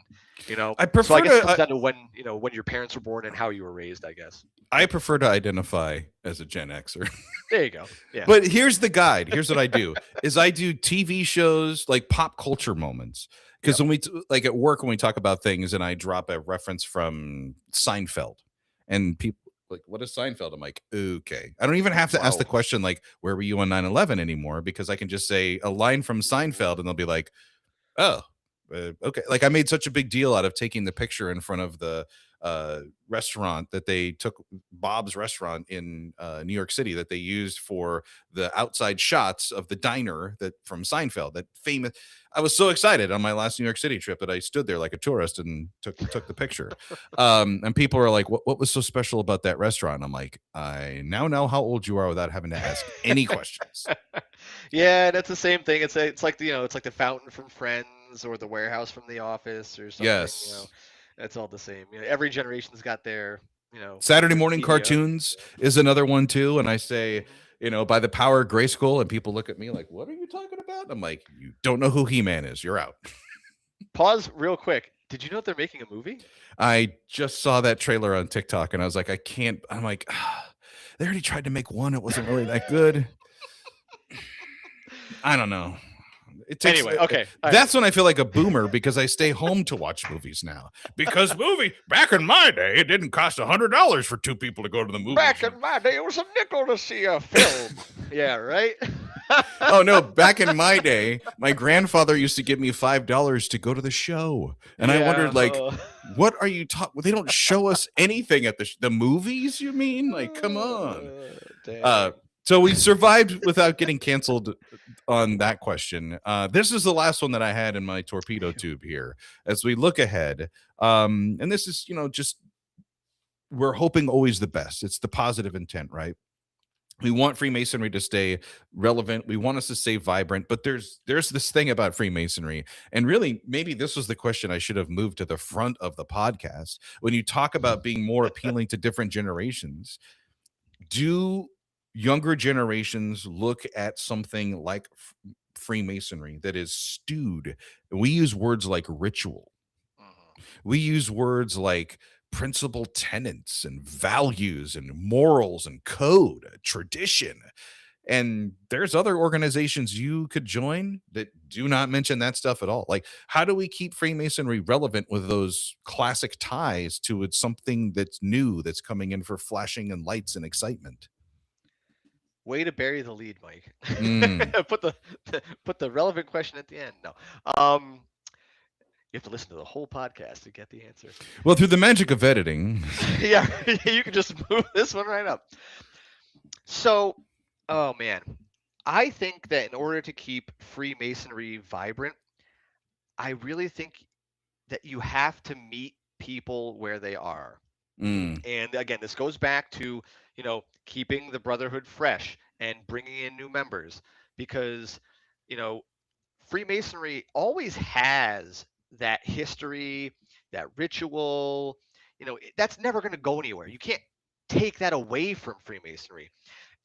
you know. I So I prefer guess it to comes down to when your parents were born and how you were raised, I guess. I prefer to identify as a Gen Xer. There you go. Yeah. But here's the guide. Here's what I do: is I do TV shows like pop culture moments. Because Yep. when like at work when we talk about things, and I drop a reference from Seinfeld, and people like, "What is Seinfeld?" I'm like, "Okay." I don't even have to ask the Wow. question like, "Where were you on 9/11?" anymore, because I can just say a line from Seinfeld, and they'll be like, "Oh, okay." Like I made such a big deal out of taking the picture in front of the restaurant that they took, Bob's restaurant in New York City, that they used for the outside shots of the diner that from Seinfeld, that famous. I was so excited on my last New York City trip that I stood there like a tourist and took the picture. And people are like, "What was so special about that restaurant?" I'm like, "I now know how old you are without having to ask any questions." Yeah, that's the same thing. It's like the it's like the fountain from Friends or the warehouse from The Office or something. Yes. That's all the same. Every generation's got their Saturday favorite morning TV host. cartoons is another one too. And I say, Mhm. by the power of Grayskull, and people look at me like, "What are you talking about?" I'm like, "You don't know who He-Man is. You're out." Pause real quick. Did you know they're making a movie? I just saw that trailer on TikTok and I was like, I can't. I'm like, they already tried to make one. It wasn't really that good. I don't know. It takes Anyway, okay. All right. that's when I feel like a boomer, because I stay home to watch movies now. Because movie back in my day, it didn't cost $100 for two people to go to the movies. Back in my day, it was a nickel to see a film. Yeah, right. Oh no, back in my day, my grandfather used to give me $5 to go to the show. And I Yeah. wondered, like, what are you talking? They don't show us anything at the movies, you mean? Like, come on. Uh Dang. so we survived without getting canceled on that question. This is the last one that I had in my torpedo tube here as we look ahead. And this is, just we're hoping always the best. It's the positive intent, right? We want Freemasonry to stay relevant. We want us to stay vibrant, but there's this thing about Freemasonry, and really maybe this was the question I should have moved to the front of the podcast. When you talk about being more appealing to different generations, do younger generations look at something like Freemasonry that is stewed? We use words like ritual. Mhm. We use words like principal tenets and values and morals and code, tradition. And there's other organizations you could join that do not mention that stuff at all. Like, how do we keep Freemasonry relevant with those classic ties to it's something that's new, that's coming in for flashing and lights and excitement? Way to bury the lead, Mike. Mm. put the put the relevant question at the end. No. Um, you have to listen to the whole podcast to get the answer. Well, through the magic of editing. Yeah, you can just move this one right up. So, oh man, I think that in order to keep Freemasonry vibrant, I really think that you have to meet people where they are. Mm, And again, this goes back to, keeping the brotherhood fresh and bringing in new members because, you know, Freemasonry always has that history, that ritual, that's never going to go anywhere. You can't take that away from Freemasonry.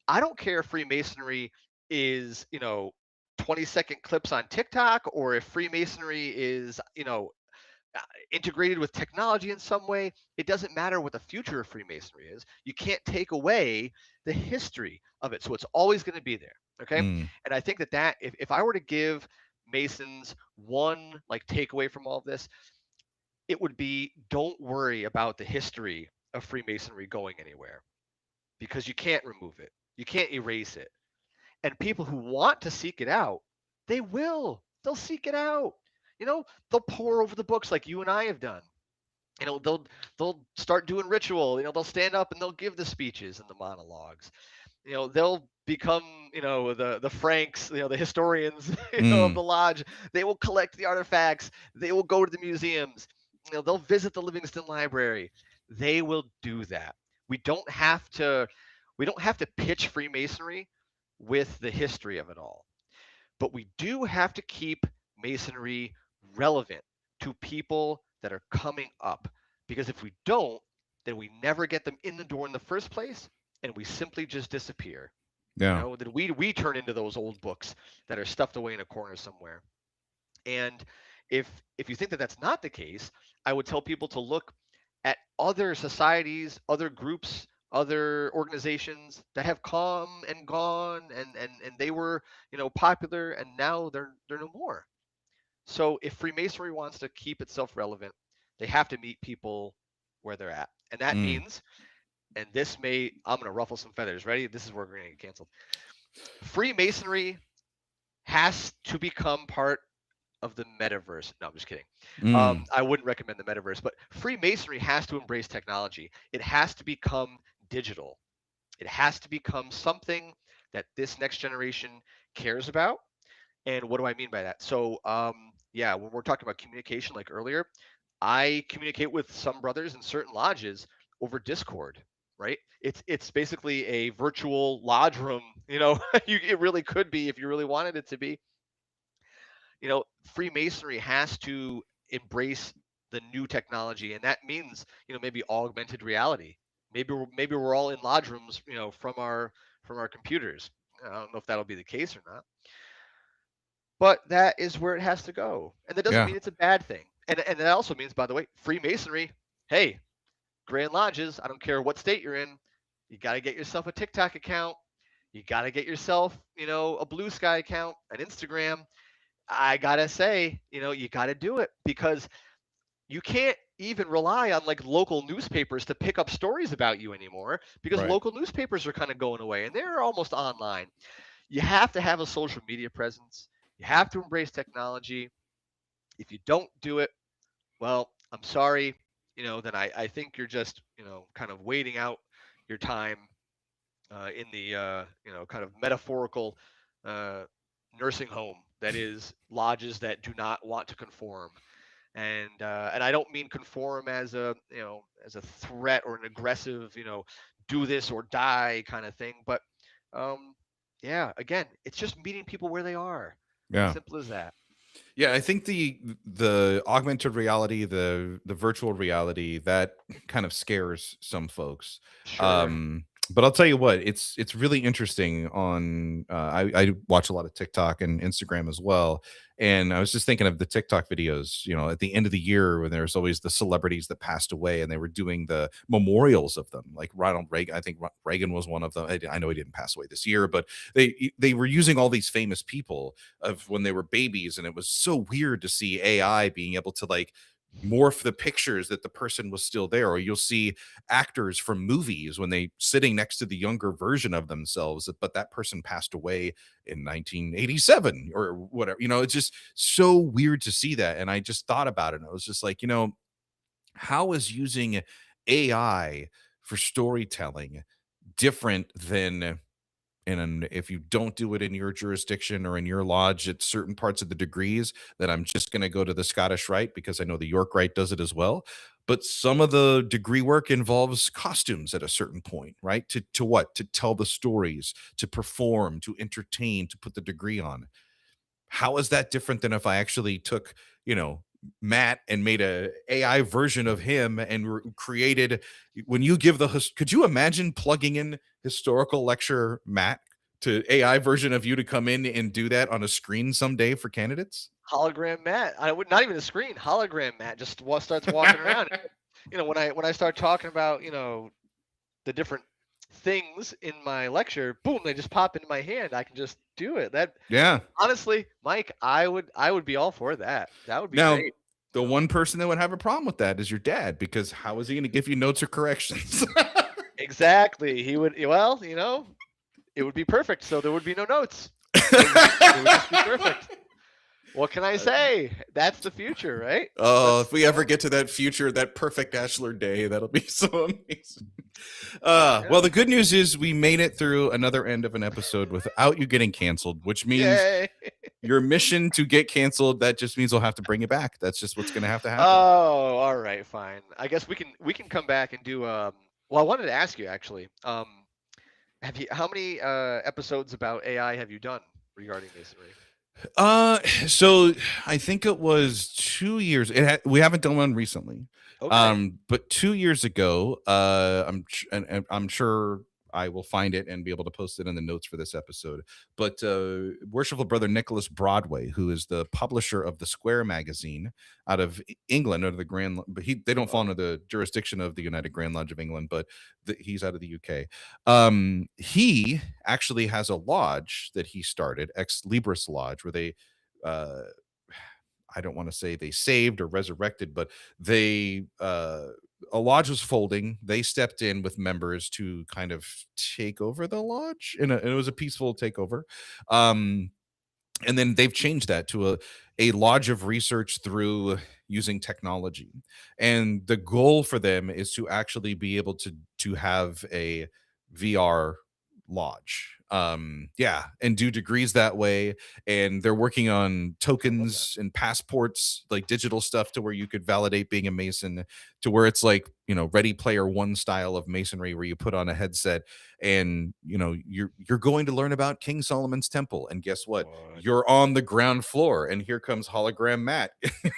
I don't care if Freemasonry is, 20-second clips on TikTok or if Freemasonry is, uh, integrated with technology in some way. It doesn't matter what the future of Freemasonry is. You can't take away the history of it. So it's always going to be there. Okay. mm, And I think that if I were to give Masons one like takeaway from all of this, it would be don't worry about the history of Freemasonry going anywhere because you can't remove it. You can't erase it. And people who want to seek it out, they will. They'll seek it out. They'll pour over the books like you and I have done. They'll start doing ritual. They'll stand up and they'll give the speeches and the monologues. They'll become the Franks, the historians of mm, the lodge. They will collect the artifacts. They will go to the museums. They'll visit the Livingston Library. They will do that. We don't have to pitch Freemasonry with the history of it all, but we do have to keep Masonry relevant to people that are coming up. Because if we don't, then we never get them in the door in the first place and we simply just disappear. Yeah. That we turn into those old books that are stuffed away in a corner somewhere. And if you think that that's not the case, I would tell people to look at other societies, other groups, other organizations that have come and gone, and they were, popular, and now they're no more. So if Freemasonry wants to keep itself relevant, they have to meet people where they're at. And that Mm. means, and this may, I'm going to ruffle some feathers. Ready? This is where we're going to get canceled. Freemasonry has to become part of the metaverse. No, I'm just kidding. Mm. I wouldn't recommend the metaverse, but Freemasonry has to embrace technology. It has to become digital. It has to become something that this next generation cares about. And what do I mean by that? So, yeah, when we're talking about communication, like earlier, I communicate with some brothers in certain lodges over Discord. Right? It's basically a virtual lodge room. It really could be if you really wanted it to be. Freemasonry has to embrace the new technology, and that means, maybe augmented reality. Maybe we're all in lodge rooms, from our computers. I don't know if that'll be the case or not, but that is where it has to go, and that doesn't Yeah. mean it's a bad thing. And that also means, by the way, Freemasonry. Hey, Grand Lodges, I don't care what state you're in, you got to get yourself a TikTok account. You got to get yourself, a Blue Sky account, an Instagram. I gotta say, you gotta do it because you can't even rely on like local newspapers to pick up stories about you anymore because Right. local newspapers are kind of going away and they're almost online. You have to have a social media presence. You have to embrace technology. If you don't do it, well, I'm sorry, then I think you're just, kind of waiting out your time in the, kind of metaphorical uh, nursing home that is lodges that do not want to conform. And I don't mean conform as a threat or an aggressive, do this or die kind of thing, but um, yeah, again, it's just meeting people where they are. Yeah. Simple as that. Yeah, I think the augmented reality, the virtual reality, that kind of scares some folks. Sure. But I'll tell you what, it's really interesting on I watch a lot of TikTok and Instagram as well. And I was just thinking of the TikTok videos, at the end of the year when there's always the celebrities that passed away and they were doing the memorials of them, like Ronald Reagan. I think Reagan was one of them. I know he didn't pass away this year, but they were using all these famous people of when they were babies, and it was so weird to see AI being able to like morph the pictures that the person was still there. Or you'll see actors from movies when they sitting next to the younger version of themselves, but that person passed away in 1987 or whatever. It's just so weird to see that. And I just thought about it and I was just like, how is using AI for storytelling different than, and if you don't do it in your jurisdiction or in your lodge at certain parts of the degrees, then I'm just going to go to the Scottish Rite because I know the York Rite does it as well. But some of the degree work involves costumes at a certain point, right? To what? To tell the stories, to perform, to entertain, to put the degree on. How is that different than if I actually took, Matt and made a AI version of him and created, when you give could you imagine plugging in historical lecture Matt to AI version of you to come in and do that on a screen someday for candidates? Hologram Matt. I would not even a screen. Hologram Matt just starts walking around. When I start talking about the different things in my lecture, boom, they just pop into my hand. I can just do it. That Yeah. honestly, Mike, I would be all for that. That would be Now, great. the one person that would have a problem with that is your dad, because how is he going to give you notes or corrections? Exactly. He would. Well, it would be perfect. So there would be no notes. It would just be perfect. What can I say? That's the future, right? Oh, Let's. if we ever get to that future, that perfect Ashler day, that'll be so amazing. Yeah. Well, the good news is we made it through another end of an episode without you getting canceled, which means Yay. your mission to get canceled, that just means we'll have to bring you back. That's just what's going to have to happen. Oh, all right, fine. I guess we can come back and do. Well, I wanted to ask you actually. How many episodes about AI have you done regarding masonry? So I think it was 2 years. We haven't done one recently. Okay. But 2 years ago, and I'm sure I will find it and be able to post it in the notes for this episode. But worshipful brother Nicholas Broadway, who is the publisher of the Square magazine out of England, under the Grand, but they don't fall under the jurisdiction of the United Grand Lodge of England, but he's out of the UK. He actually has a lodge that he started, Ex Libris Lodge, where they uh I don't want to say they saved or resurrected, but they a lodge was folding. They stepped in with members to kind of take over the lodge, and it was a peaceful takeover. Um, and then they've changed that to a lodge of research through using technology, and the goal for them is to actually be able to have a VR lodge, yeah, and do degrees that way. And they're working on tokens and passports, like digital stuff, to where you could validate being a Mason, to where it's like, Ready Player One style of Masonry, where you put on a headset and you're going to learn about King Solomon's temple, and guess what, you're on the ground floor, and here comes hologram Matt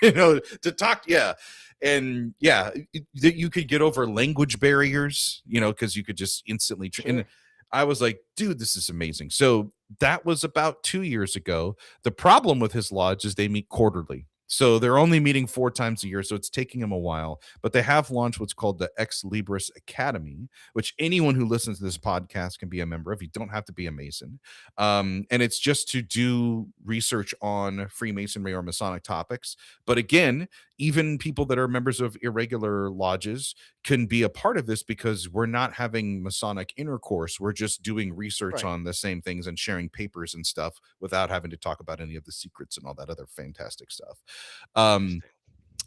to talk. Yeah. And yeah, you could get over language barriers, because you could just instantly and I was like, dude, this is amazing. So that was about 2 years ago. The problem with his lodge is they meet quarterly. So they're only meeting 4 times a year. So it's taking them a while. But they have launched what's called the Ex Libris Academy, which anyone who listens to this podcast can be a member of. You don't have to be a Mason. And it's just to do research on Freemasonry or Masonic topics. But again, even people that are members of irregular lodges can be a part of this, because we're not having Masonic intercourse. We're just doing research on the same things and sharing papers and stuff without having to talk about any of the secrets and all that other fantastic stuff.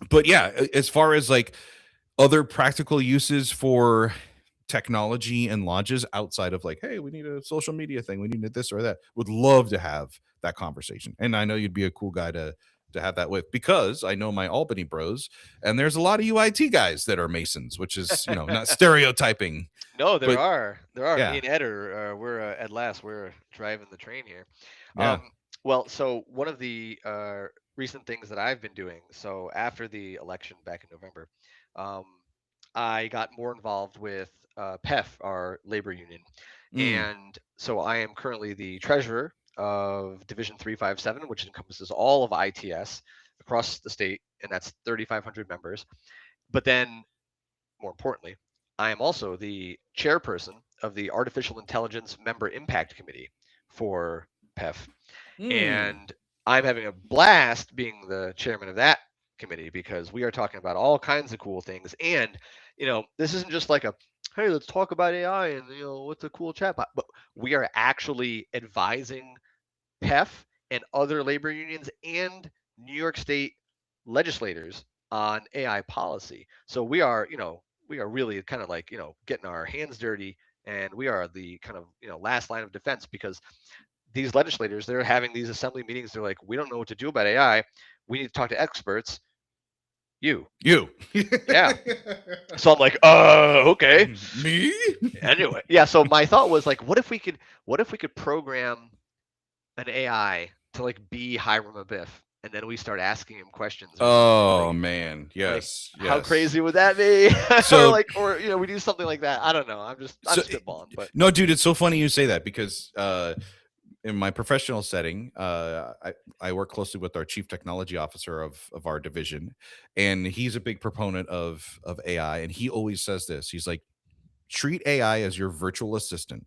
But yeah, as far as like other practical uses for technology and lodges outside of like, hey, we need a social media thing, we need this or that, would love to have that conversation. And I know you'd be a cool guy to have that with, because I know my Albany bros, and there's a lot of UIT guys that are Masons, which is, not stereotyping. No, there are. Yeah. Me and Ed we're at last we're driving the train here. Yeah. Well, so one of the recent things that I've been doing. So after the election back in November, um, I got more involved with PEF, our labor union, and so I am currently the treasurer of Division 357, which encompasses all of ITS across the state, and that's 3,500 members. But then, more importantly, I am also the chairperson of the Artificial Intelligence Member Impact Committee for PEF. And I'm having a blast being the chairman of that committee, because we are talking about all kinds of cool things. And, this isn't just like a, hey, let's talk about AI and, what's a cool chatbot, but we are actually advising PEF and other labor unions and New York State legislators on AI policy. So we are really kind of like, getting our hands dirty, and we are the kind of, last line of defense, because these legislators, they're having these assembly meetings. They're like, we don't know what to do about AI. We need to talk to experts. You. Yeah. So I'm like, okay. Me? Anyway, yeah. So my thought was like, what if we could program an AI to like be Hiram Abiff, and then we start asking him questions. Oh man, yes, like, how crazy would that be? So, or we do something like that. I don't know. I'm spitballing. But no, dude, it's so funny you say that, because in my professional setting, I work closely with our chief technology officer of our division, and he's a big proponent of AI, and he always says this. He's like, treat AI as your virtual assistant,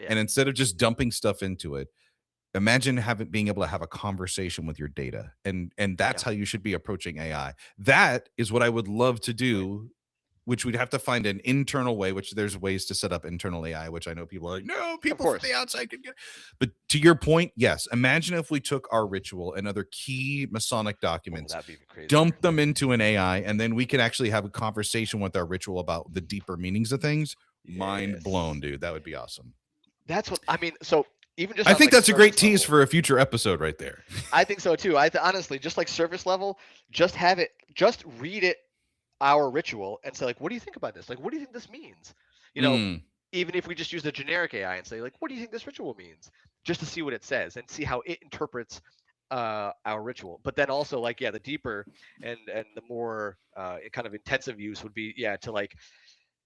and instead of just dumping stuff into it, imagine being able to have a conversation with your data, and that's how you should be approaching AI. That is what I would love to do, which we'd have to find an internal way, which there's ways to set up internal AI, which I know people are like, no, people from the outside could get. But to your point, yes, imagine if we took our ritual and other key Masonic documents, dumped them into an AI, and then we could actually have a conversation with our ritual about the deeper meanings of things. Mind blown, dude. That would be awesome. That's what I mean. So even just I think that's a great tease for a future episode right there. I think so too. Honestly, just like surface level, just read it, our ritual, and say like, what do you think about this? Like, what do you think this means? Even if we just use the generic AI and say like, what do you think this ritual means? Just to see what it says and see how it interprets our ritual. But then also like, the deeper and the more kind of intensive use would be to like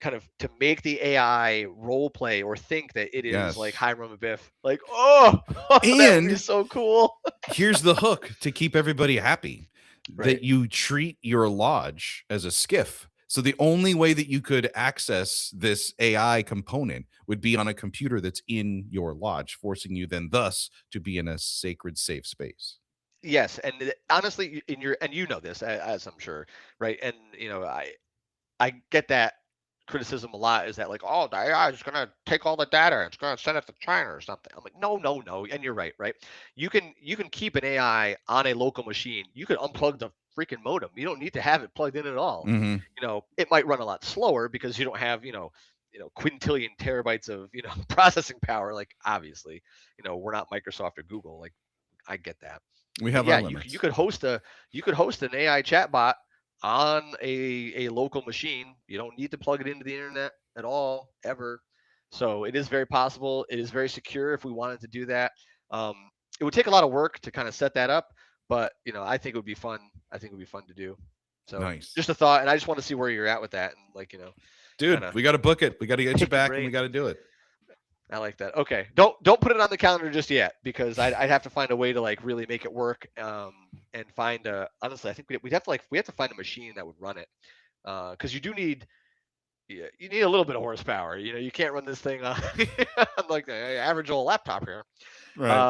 kind of to make the AI role play or think that it is like Yes. Hiram Abiff. Like, oh, that would be And so cool. here's the hook to keep everybody happy, Right. that you treat your lodge as a skiff. So the only way that you could access this AI component would be on a computer that's in your lodge, forcing you then thus to be in a sacred safe space. Yes, and honestly, in your and you know this as I'm sure, right? And I get that criticism a lot is that like, oh, the AI is gonna take all the data, it's gonna send it to China or something. I'm like, no, no, no. And you're right, right? You can keep an AI on a local machine. You can unplug the freaking modem. You don't need to have it plugged in at all. Mm-hmm. It might run a lot slower because you don't have, quintillion terabytes of, processing power. Like obviously, we're not Microsoft or Google. Like I get that. We But have our yeah, you limits. could host an AI chatbot on a local machine. You don't need to plug it into the internet at all ever. So it is very possible. It is very secure if we wanted to do that. Um, it would take a lot of work to kind of set that up, but I think it would be fun. I think it would be fun to do. So Nice. just a thought, and I just want to see where you're at with that, and like kind Dude, of we got to book it. We got to get you pick your back and we brain. got to do it. I like that. Okay, don't put it on the calendar just yet because I'd have to find a way to like really make it work. And find a honestly, I think we'd have to we have to find a machine that would run it. Because you do need you need a little bit of horsepower. You can't run this thing on, on like the average old laptop here. Right.